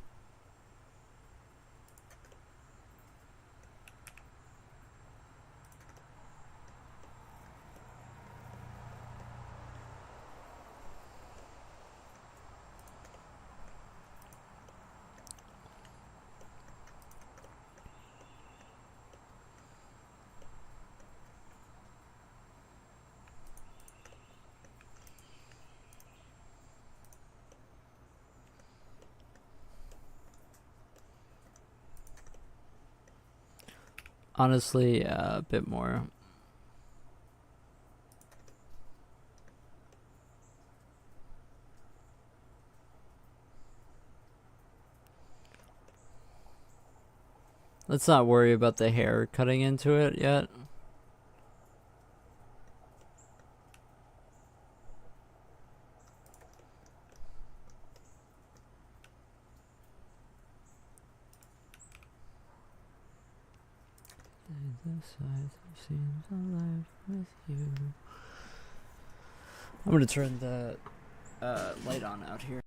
Honestly, a bit more. Let's not worry about the hair cutting into it yet. I'm gonna turn the light on out here.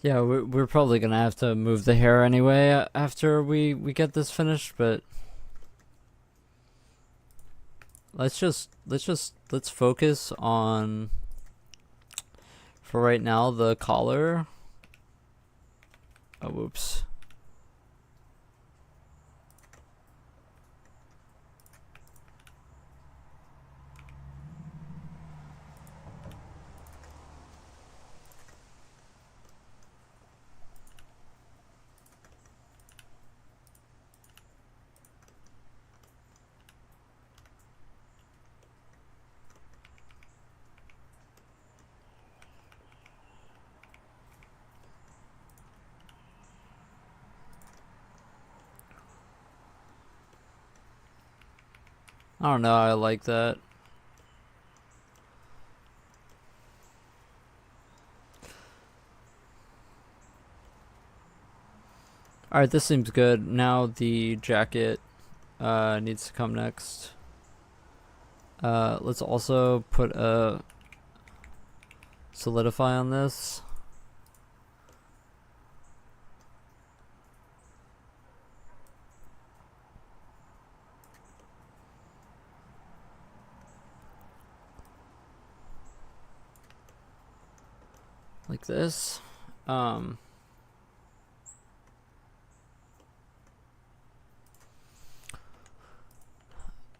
Yeah, we're probably gonna have to move the hair anyway after we get this finished, but let's focus on, for right now, the collar. Oh, whoops. I don't know, I like that. Alright, this seems good. Now the jacket needs to come next. Let's also put a solidify on this. Like this.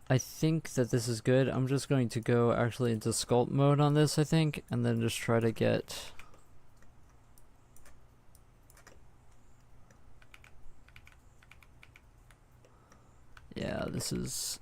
I think that this is good. I'm just going to go actually into sculpt mode on this, I think, and then just try to get... Yeah, this is...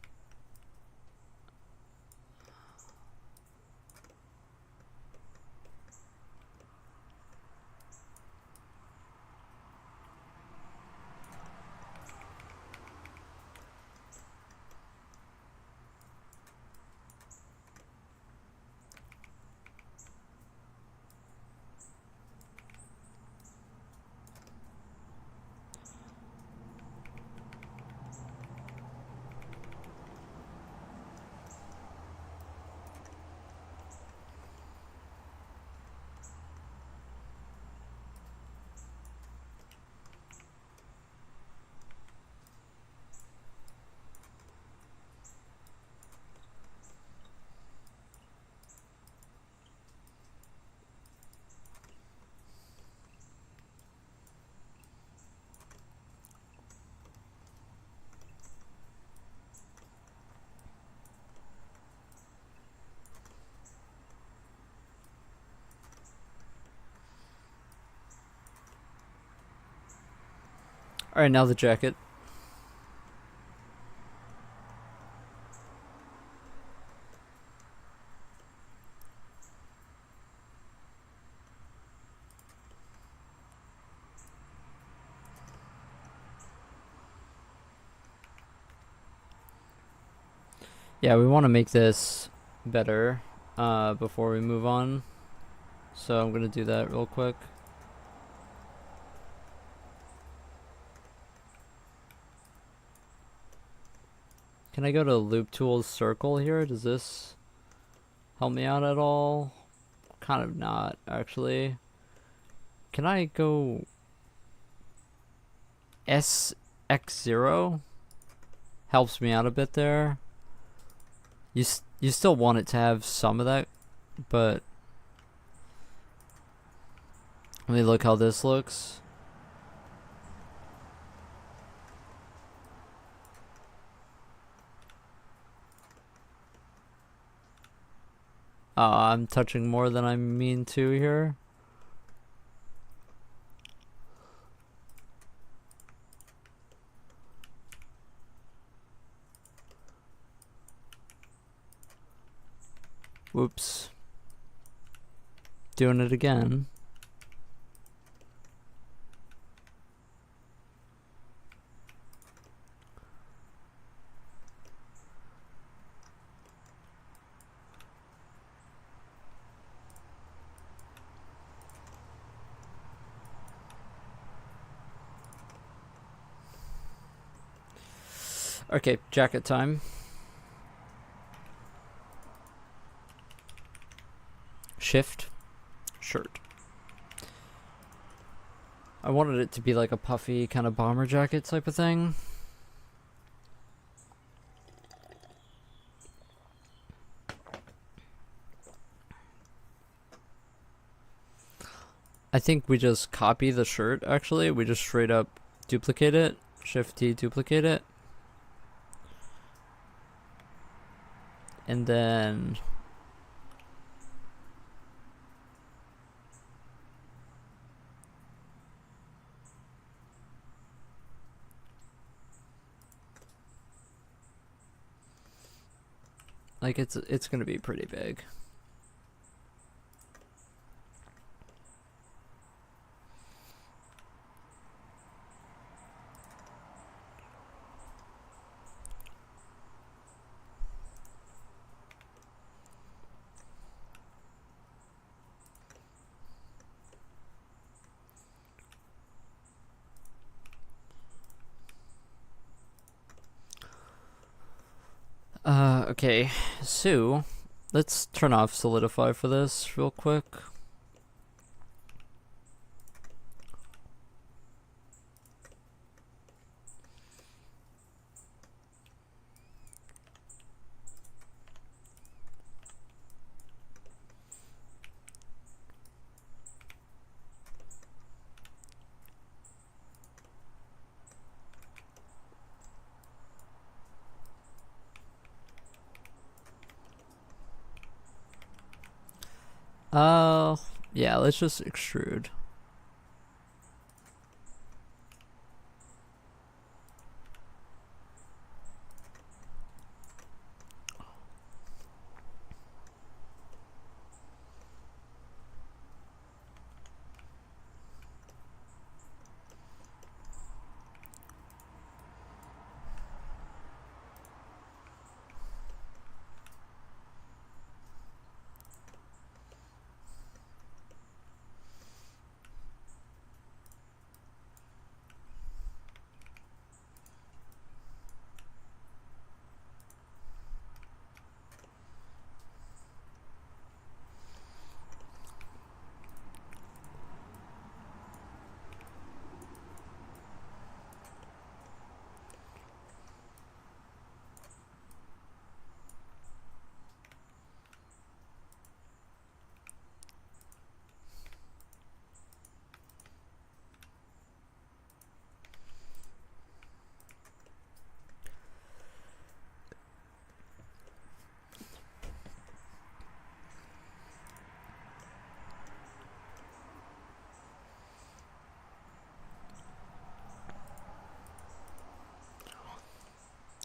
Alright, now the jacket. Yeah, we want to make this better before we move on. So I'm going to do that real quick. Can I go to Loop Tools Circle here? Does this help me out at all? Kind of not, actually. Can I go SX0? Helps me out a bit there. You still want it to have some of that, but let me look how this looks. I'm touching more than I mean to here. Whoops. Doing it again. Okay, jacket time. Shift, shirt. I wanted it to be like a puffy kind of bomber jacket type of thing. I think we just copy the shirt, actually. We just straight up duplicate it. Shift T, duplicate it. And then... like, it's gonna be pretty big. Okay, so let's turn off Solidify for this real quick. Uh, yeah, let's just extrude.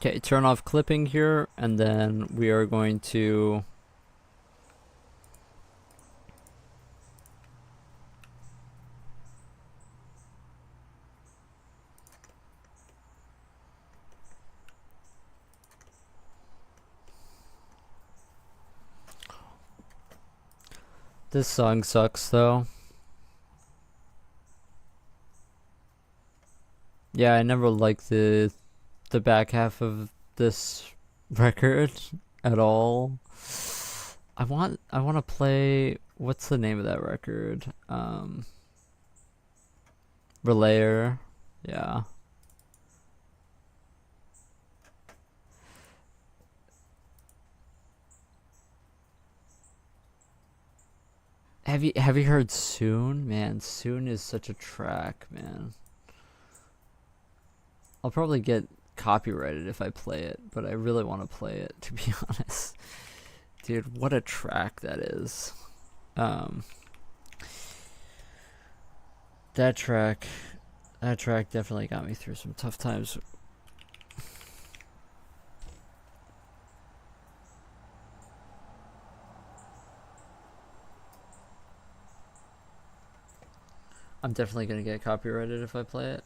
Okay, turn off clipping here, and then we are going to this song sucks though. Yeah, I never liked the back half of this record at all. I want to play, what's the name of that record? Relayer. Yeah. Have you heard Soon? Man, Soon is such a track, man. I'll probably get copyrighted if I play it, but I really want to play it, to be honest. Dude, what a track that is. Um that track definitely got me through some tough times. I'm definitely gonna get copyrighted if I play it.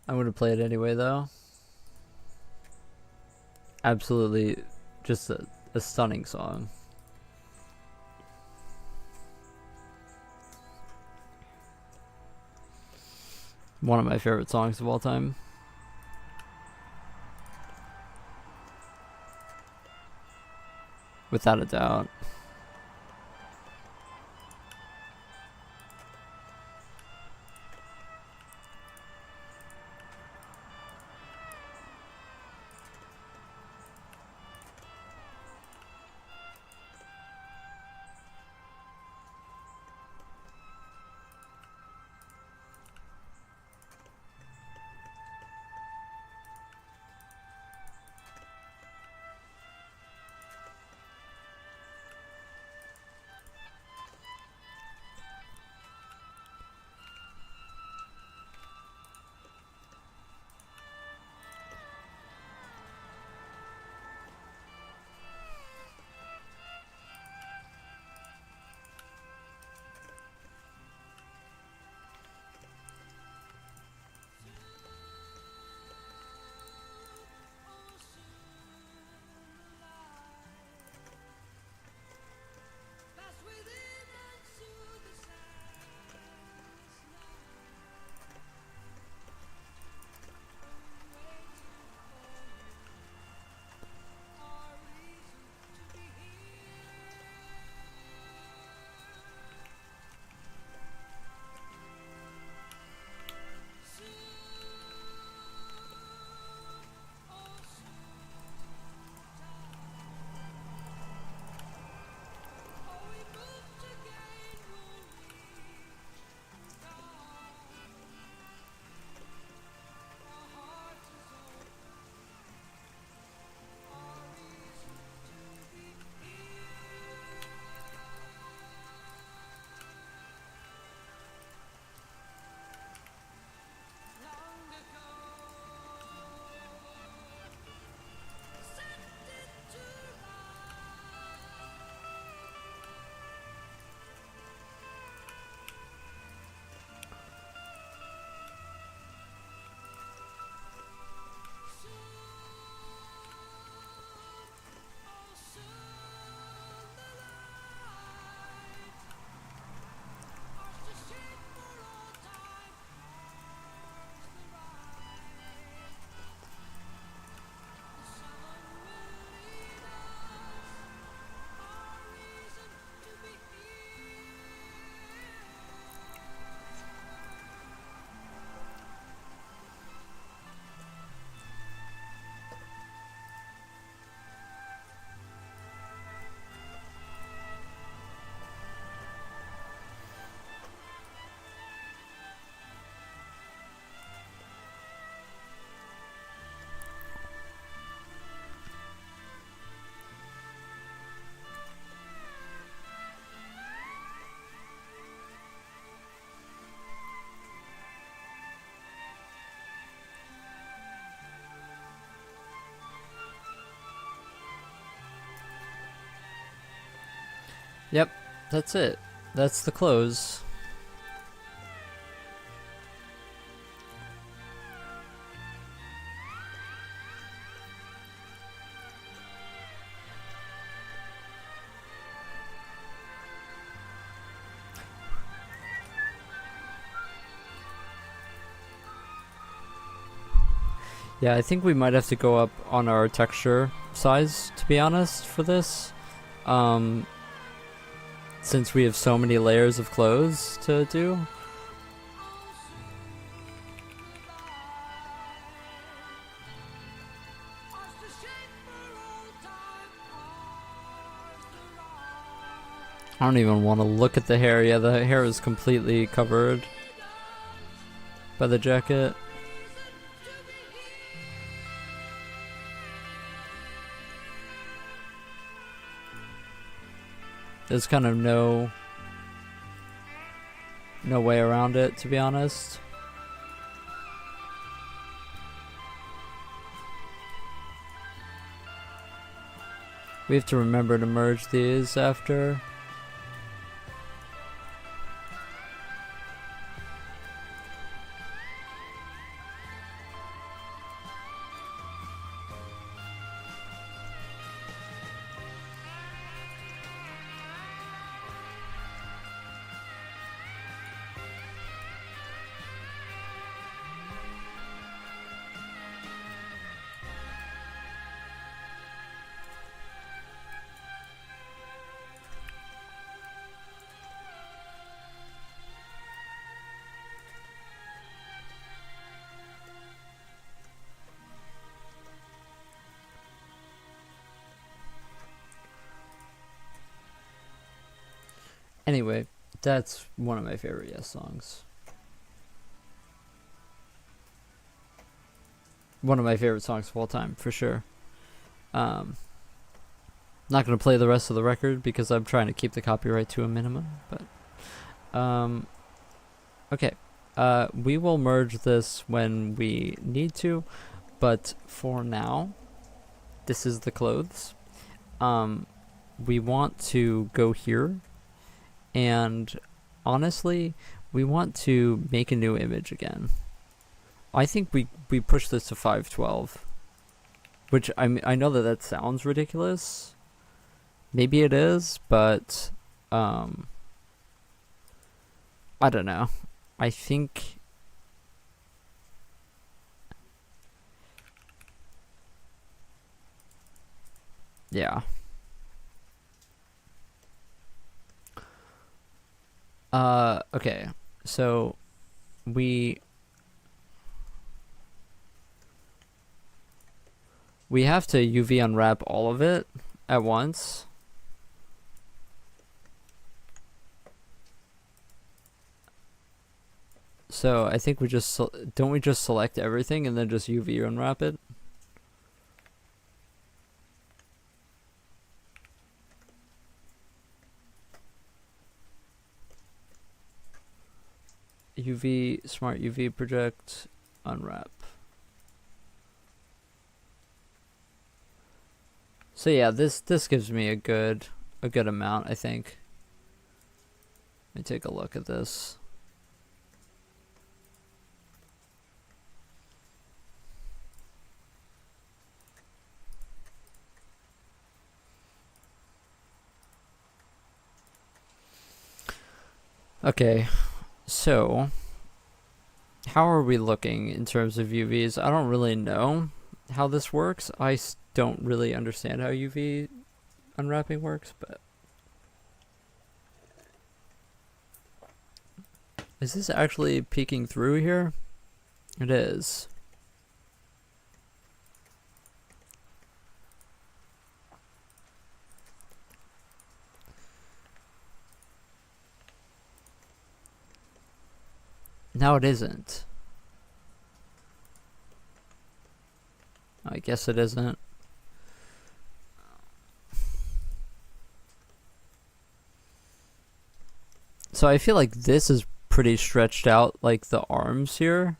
I'm gonna play it anyway though. Absolutely just a stunning song. One of my favorite songs of all time. Without a doubt. Yep, that's it. That's the close. Yeah, I think we might have to go up on our texture size, to be honest, for this. Since we have so many layers of clothes to do. I don't even want to look at the hair. Yeah, the hair is completely covered by the jacket. There's kind of no way around it, to be honest. We have to remember to merge these after. Anyway, that's one of my favorite Yes songs. One of my favorite songs of all time, for sure. Not going to play the rest of the record because I'm trying to keep the copyright to a minimum, but okay. We will merge this when we need to, but for now, this is the clothes. We want to go here, and honestly, we want to make a new image again. I think we push this to 512, which I know that sounds ridiculous. Maybe it is, but I don't know. I think yeah. Okay. So we have to UV unwrap all of it at once. So I think we just don't we just select everything and then just UV unwrap it? UV smart UV project unwrap. So yeah, this gives me a good amount, I think. Let me take a look at this. Okay, so how are we looking in terms of UVs? I don't really know how this works. I don't really understand how UV unwrapping works, but is this actually peeking through here? It is. Now it isn't. I guess it isn't. So I feel like this is pretty stretched out, like the arms here.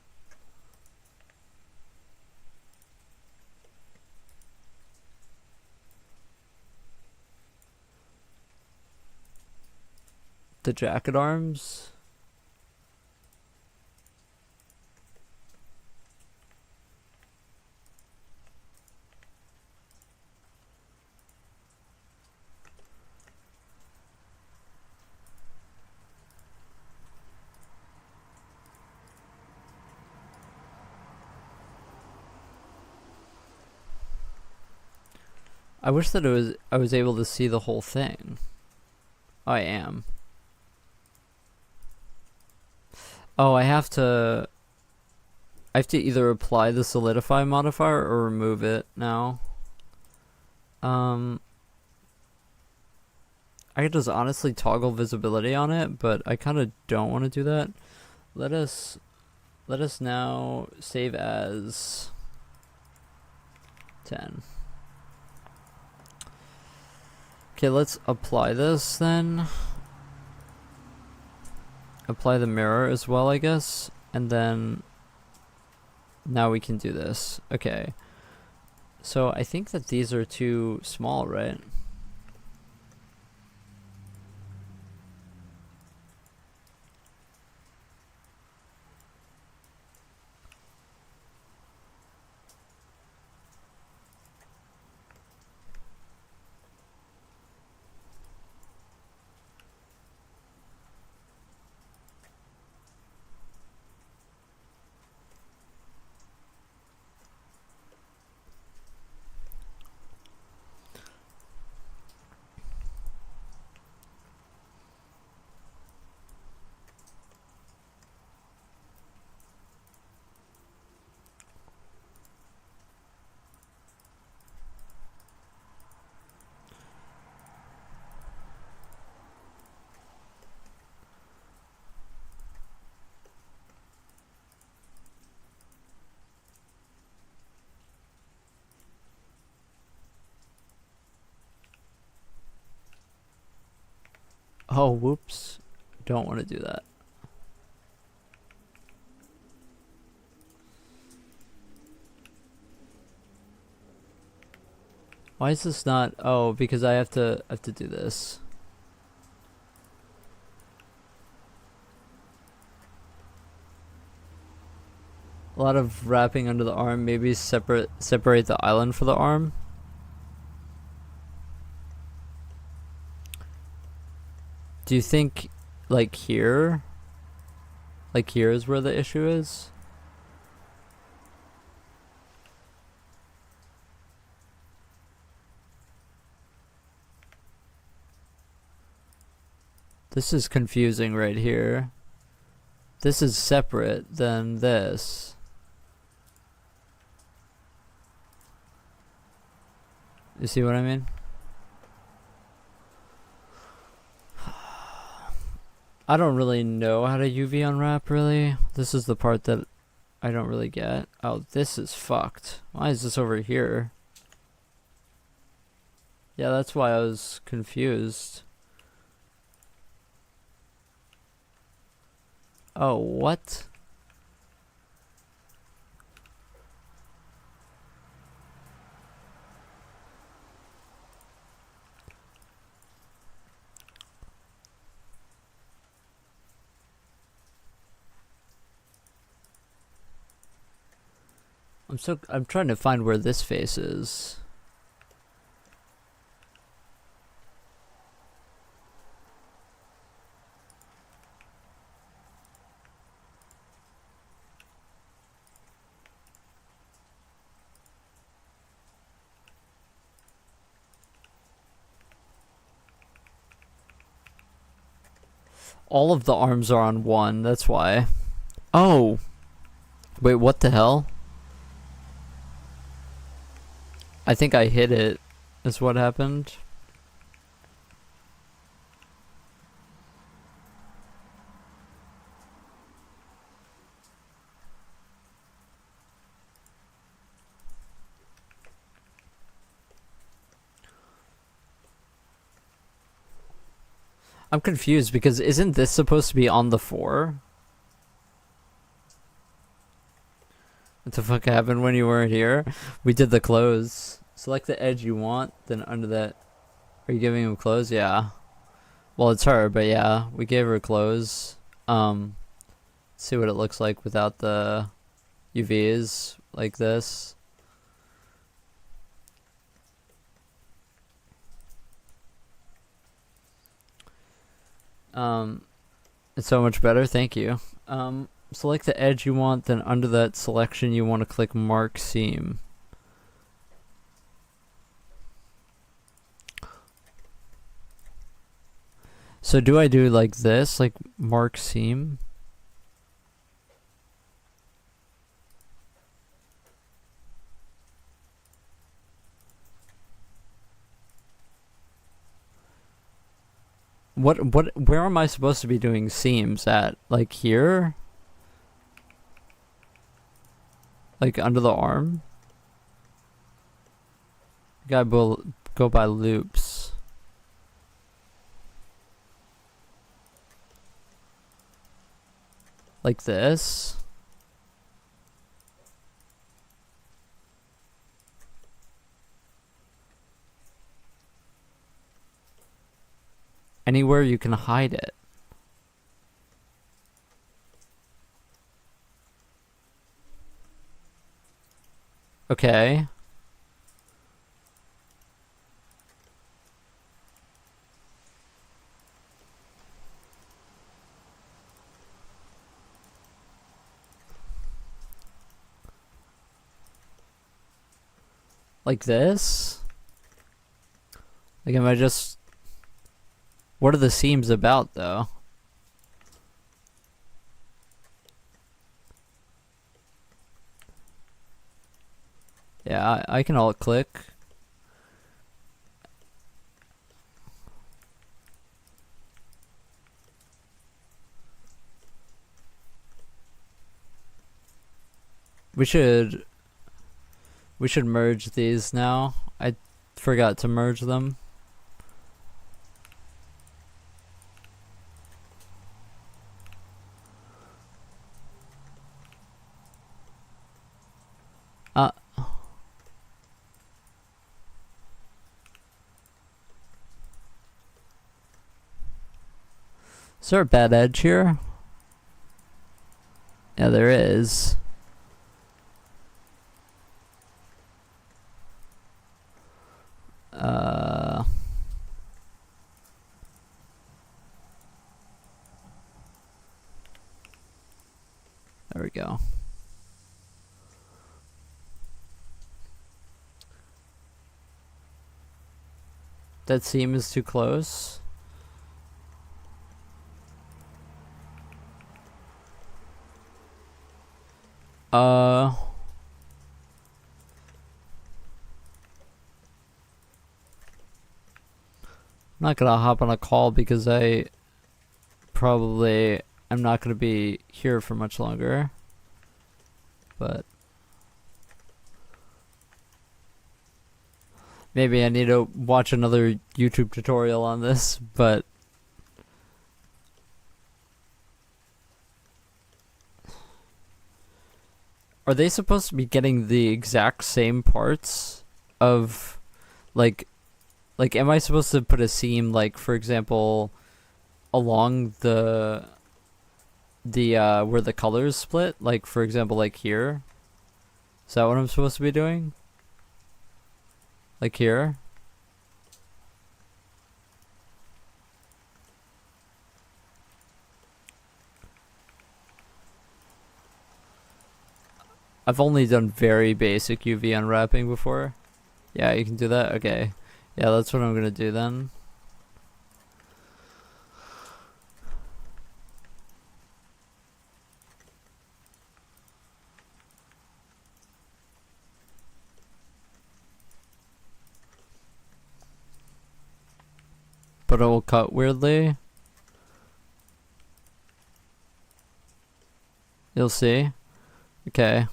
the jacket arms. I wish that I was able to see the whole thing. I am. Oh, I have to either apply the solidify modifier or remove it now. I could just honestly toggle visibility on it, but I kind of don't want to do that. Let us now save as 10. Okay, let's apply this then. Apply the mirror as well, I guess. And then now we can do this. Okay. So I think that these are too small, right? Oh, whoops. Don't want to do that. Why is this not? Oh, because I have to do this. A lot of wrapping under the arm. Maybe separate the island for the arm. Do you think like here? Like here is where the issue is? This is confusing right here. This is separate than this. You see what I mean? I don't really know how to UV unwrap, really. This is the part that I don't really get. Oh, this is fucked. Why is this over here? Yeah, that's why I was confused. Oh, what? I'm trying to find where this face is. All of the arms are on one, that's why. Oh! Wait, what the hell? I think I hit it, is what happened. I'm confused because isn't this supposed to be on the 4? What the fuck happened when you weren't here? We did the close. Select the edge you want, then under that. Are you giving him close? Yeah. Well, it's her, but yeah, we gave her clothes. Um, see what it looks like without the UVs like this. It's so much better. Thank you. Select the edge you want, then under that selection you want to click Mark Seam. So do I do like this, like Mark Seam? Where am I supposed to be doing seams at? Like here? Like under the arm? You gotta go by loops. Like this? Anywhere you can hide it. Okay. Like this? Like, am I just... What are the seams about, though? Yeah, I can alt click. We should merge these now. I forgot to merge them. Is there a bad edge here? Yeah, there is. There we go. That seam is too close. I'm not gonna hop on a call because I'm not gonna be here for much longer. But maybe I need to watch another YouTube tutorial on this, but are they supposed to be getting the exact same parts of like am I supposed to put a seam, like, for example, along the where the colors split, like, for example, like here? Is that what I'm supposed to be doing? Like here? I've only done very basic UV unwrapping before. Yeah, you can do that? Okay. Yeah, that's what I'm gonna do then. But it will cut weirdly. You'll see. Okay.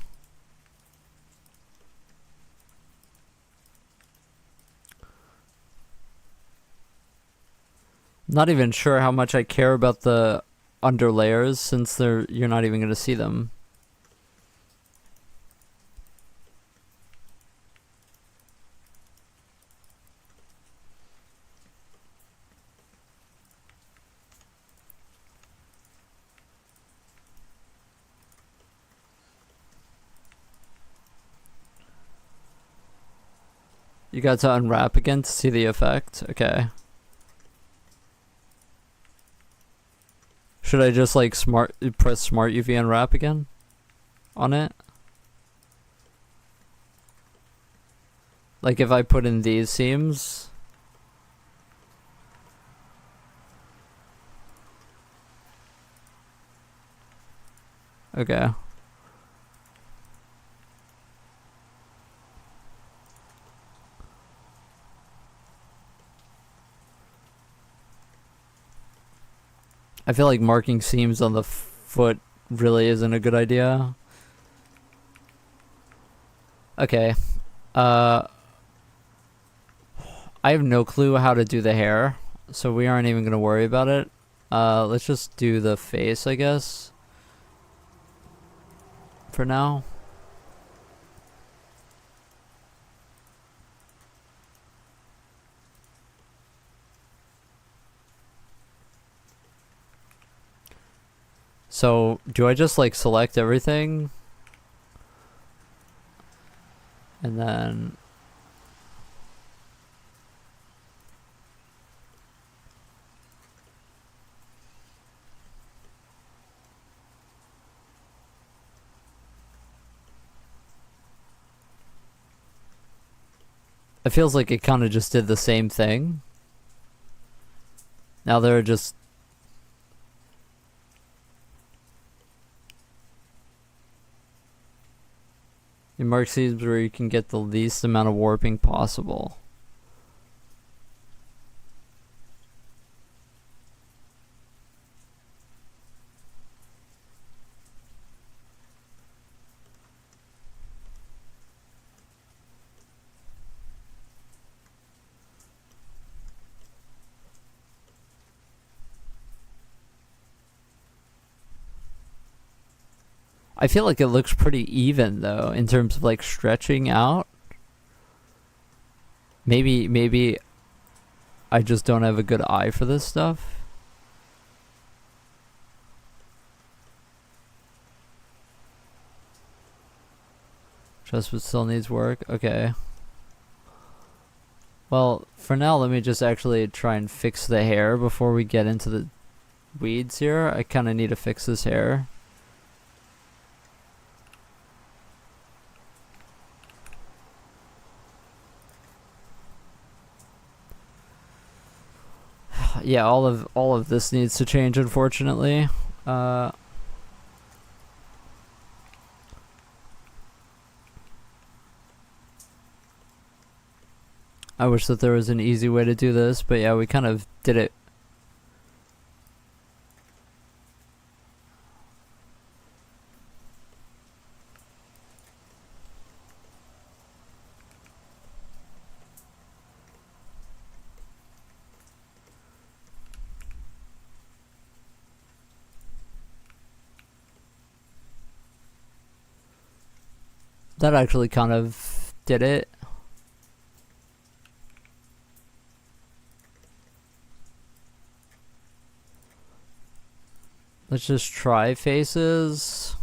Not even sure how much I care about the under layers, since you're not even gonna see them. You got to unwrap again to see the effect? Okay. Should I just like press smart UV unwrap again on it? Like if I put in these seams. Okay. I feel like marking seams on the foot really isn't a good idea. Okay. I have no clue how to do the hair, so we aren't even going to worry about it. Let's just do the face, I guess. For now. So, do I just like select everything? And then... It feels like it kind of just did the same thing. Now they're just... You mark seams where you can get the least amount of warping possible. I feel like it looks pretty even though in terms of like stretching out. Maybe I just don't have a good eye for this stuff. Just what still needs work. Okay. Well, for now, let me just actually try and fix the hair before we get into the weeds here. I kind of need to fix this hair. Yeah, all of this needs to change, unfortunately. I wish that there was an easy way to do this, but yeah, we kind of did it. That actually kind of did it. Let's just try faces.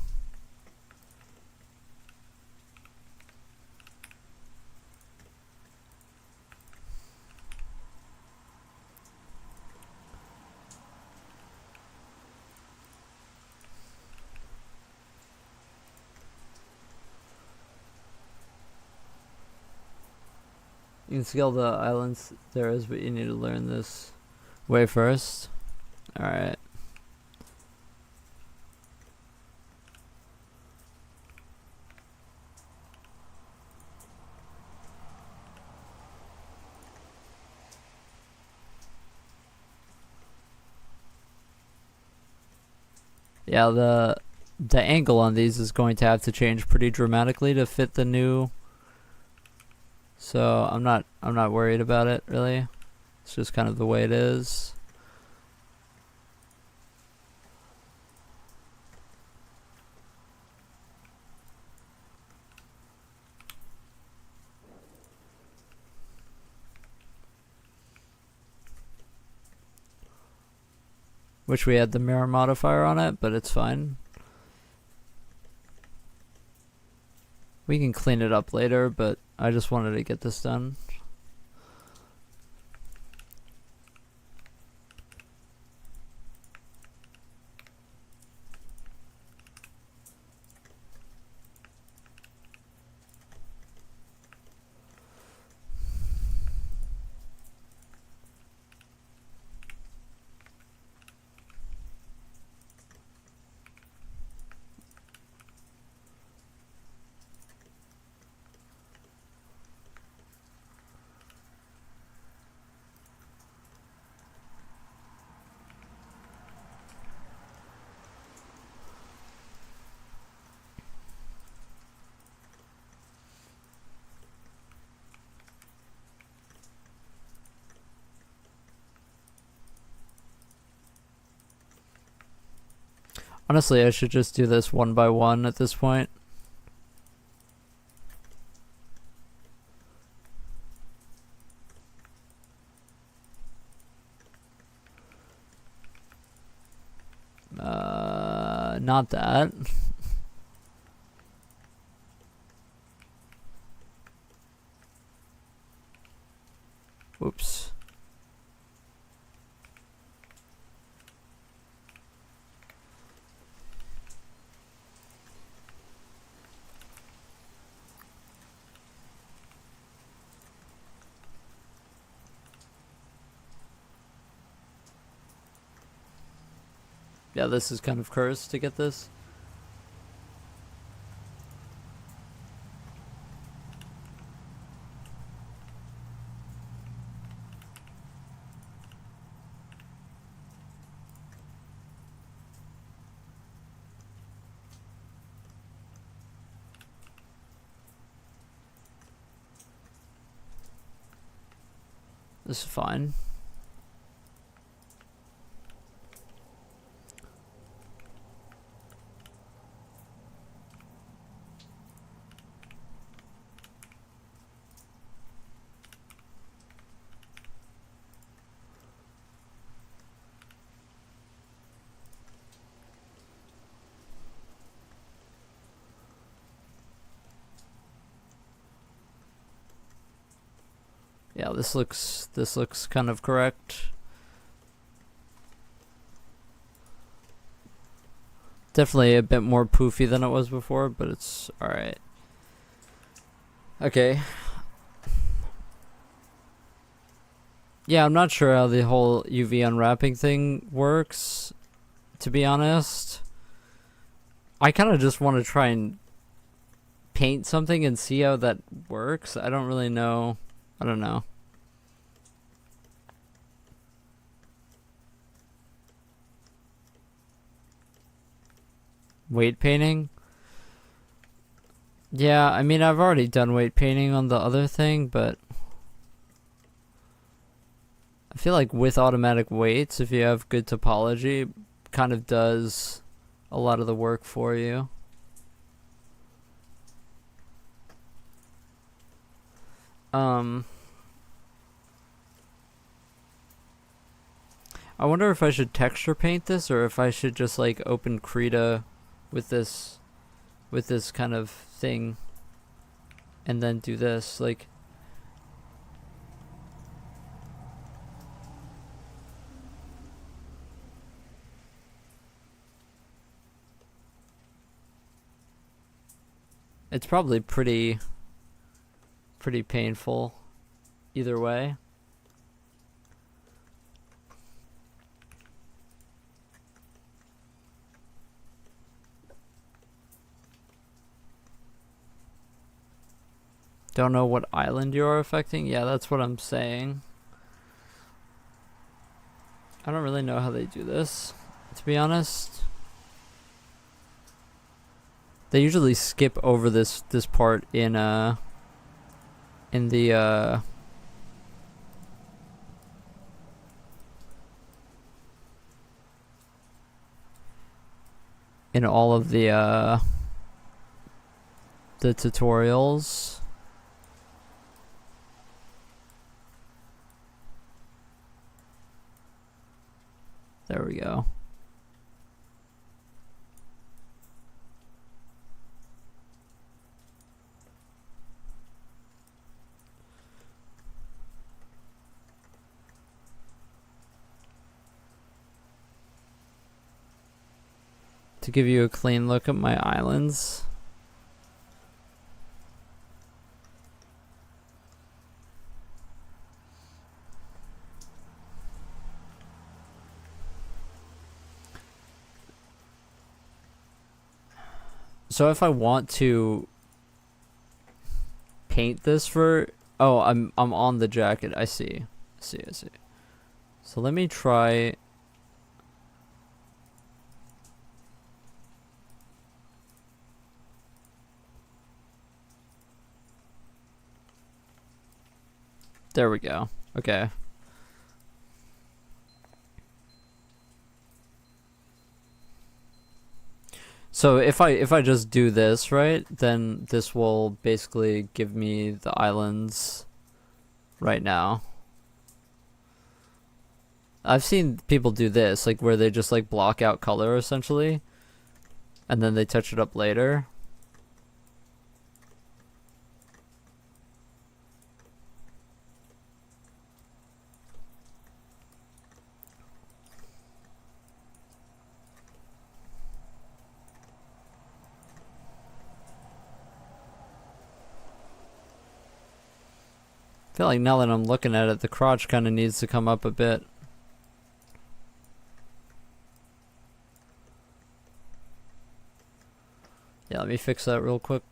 You can scale the islands there is, but you need to learn this way first. Alright. Yeah, the angle on these is going to have to change pretty dramatically to fit the new. So I'm not worried about it really. It's just kind of the way it is. Wish we had the mirror modifier on it, but it's fine. We can clean it up later, but I just wanted to get this done. Honestly, I should just do this one by one at this point. Not that. Oops. Yeah, this is kind of cursed to get this. This is fine. Yeah, this looks kind of correct. Definitely a bit more poofy than it was before, but it's alright. Okay. Yeah, I'm not sure how the whole UV unwrapping thing works, to be honest. I kind of just want to try and paint something and see how that works. I don't really know. I don't know. Weight painting? Yeah, I mean, I've already done weight painting on the other thing, but I feel like with automatic weights, if you have good topology, kind of does a lot of the work for you. I wonder if I should texture paint this or if I should just like open Krita with this kind of thing and then do this. Like, it's probably pretty painful either way. Don't know what island you are affecting? Yeah, that's what I'm saying. I don't really know how they do this, to be honest. They usually skip over this part in the in all of the tutorials. There we go. To give you a clean look at my islands. So if I want to paint this for, oh, I'm on the jacket. I see. So let me try. There we go. Okay. So if I just do this, right, then this will basically give me the islands right now. I've seen people do this, like where they just like block out color essentially, and then they touch it up later. I feel like now that I'm looking at it, the crotch kind of needs to come up a bit. Yeah, let me fix that real quick.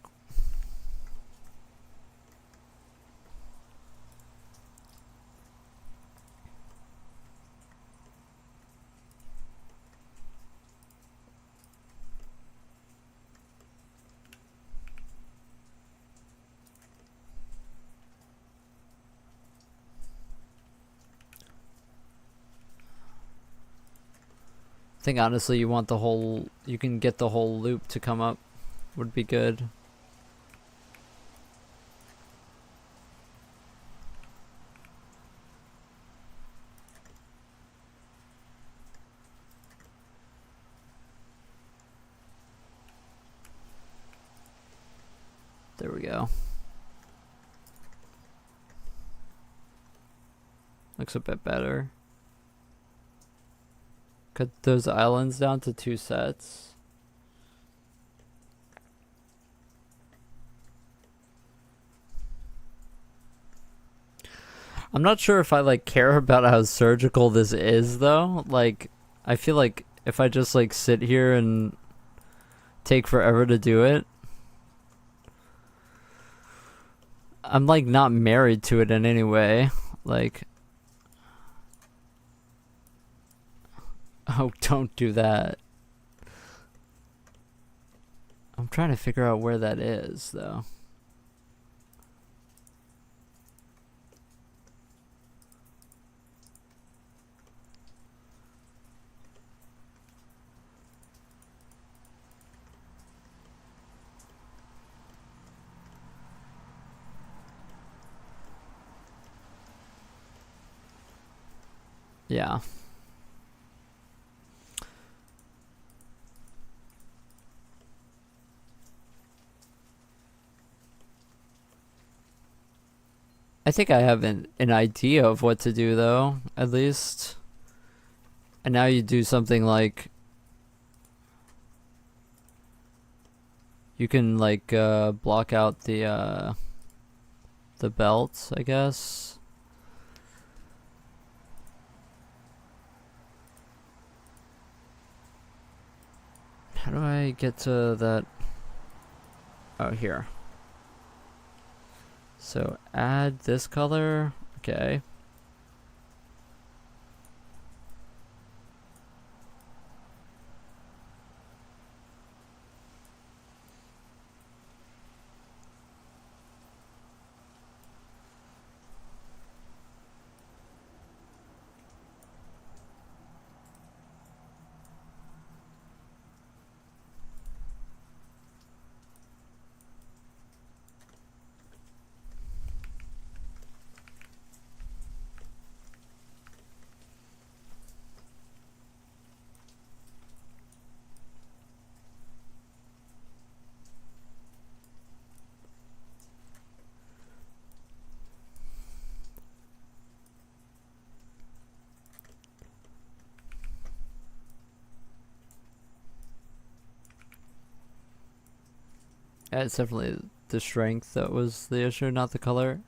I think honestly you want the whole, you can get the whole loop to come up, would be good. There we go. Looks a bit better. Cut those islands down to 2 sets. I'm not sure if I like care about how surgical this is though. Like, I feel like if I just like sit here and take forever to do it, I'm like not married to it in any way. Like, oh, don't do that. I'm trying to figure out where that is though. Yeah. I think I have an idea of what to do though, at least. And now you do something like, you can like block out the belt, I guess. How do I get to that? Oh, here. So add this color. Okay. Yeah, it's definitely the strength that was the issue, not the color.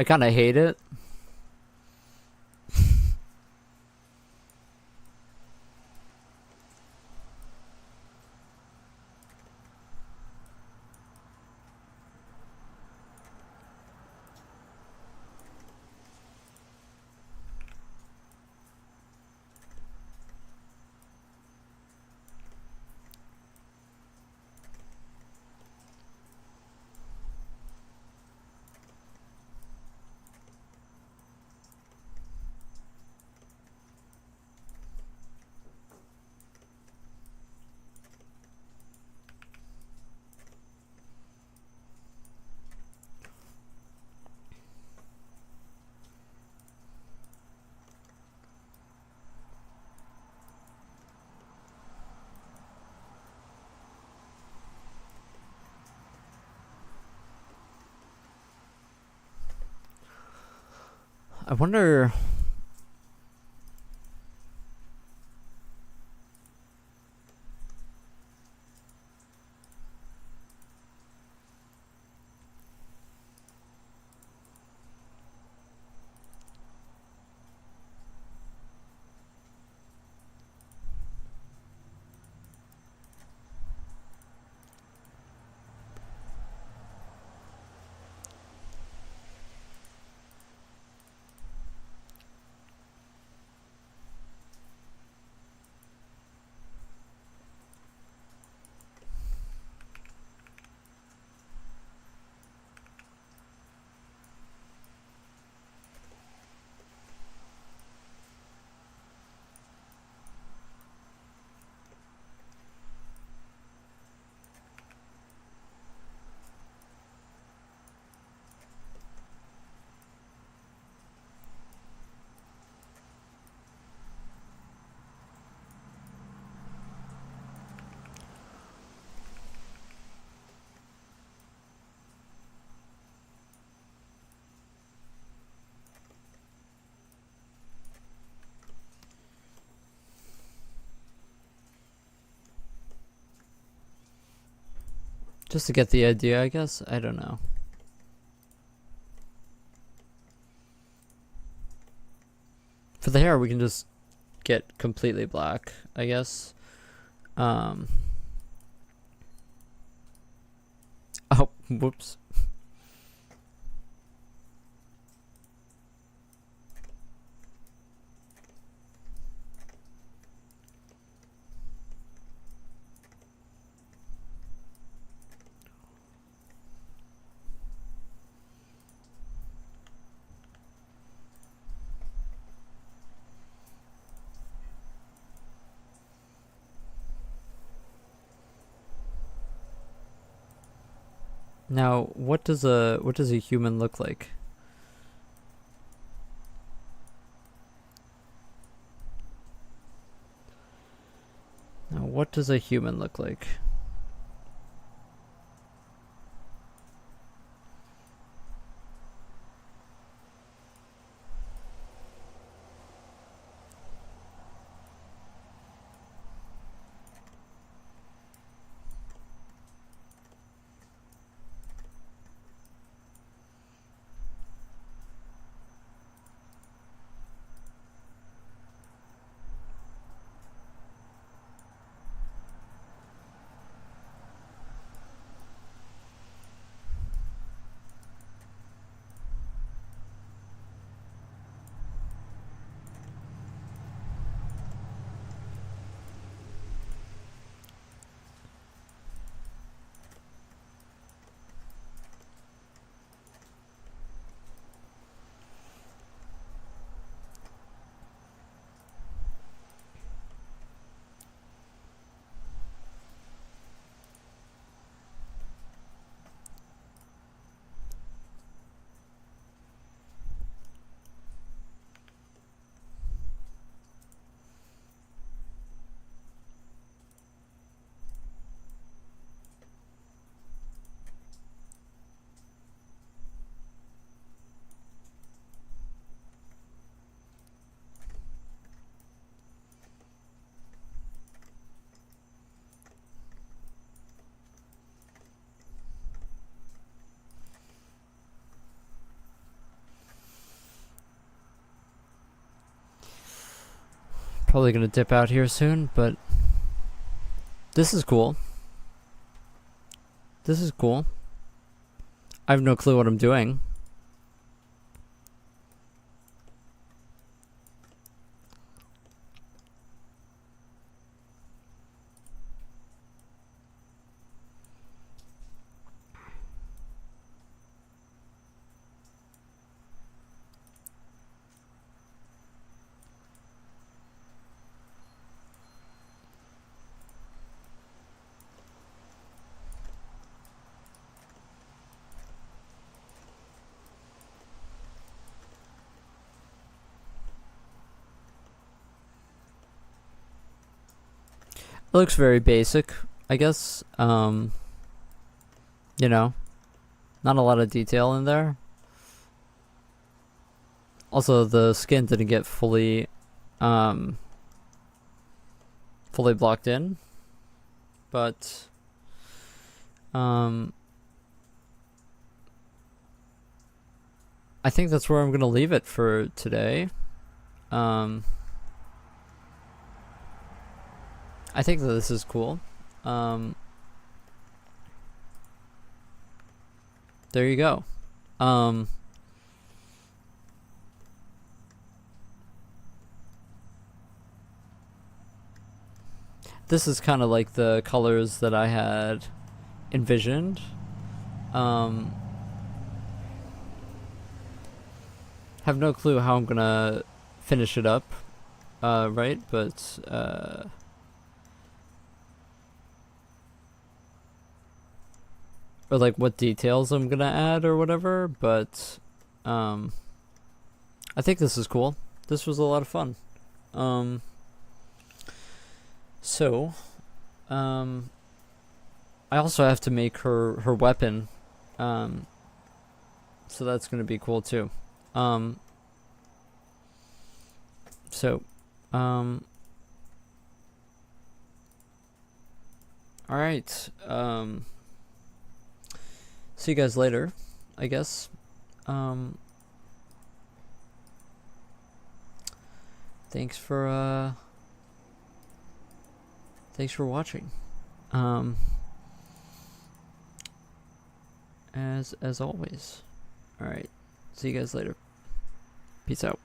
I kind of hate it. I wonder. Just to get the idea, I guess. I don't know. For the hair, we can just get completely black, I guess. Oh, whoops. Now, what does a human look like? Now, what does a human look like? Probably gonna dip out here soon, but this is cool. This is cool. I have no clue what I'm doing. It looks very basic, I guess. You know, not a lot of detail in there. Also, the skin didn't get fully blocked in, but I think that's where I'm gonna leave it for today. I think that this is cool. There you go. This is kind of like the colors that I had envisioned. Have no clue how I'm gonna finish it up, right? But or like what details I'm gonna add or whatever. But I think this is cool. This was a lot of fun. So, I also have to make her weapon, so that's gonna be cool too. All right. See you guys later, I guess. Thanks for watching. As always. All right. See you guys later. Peace out.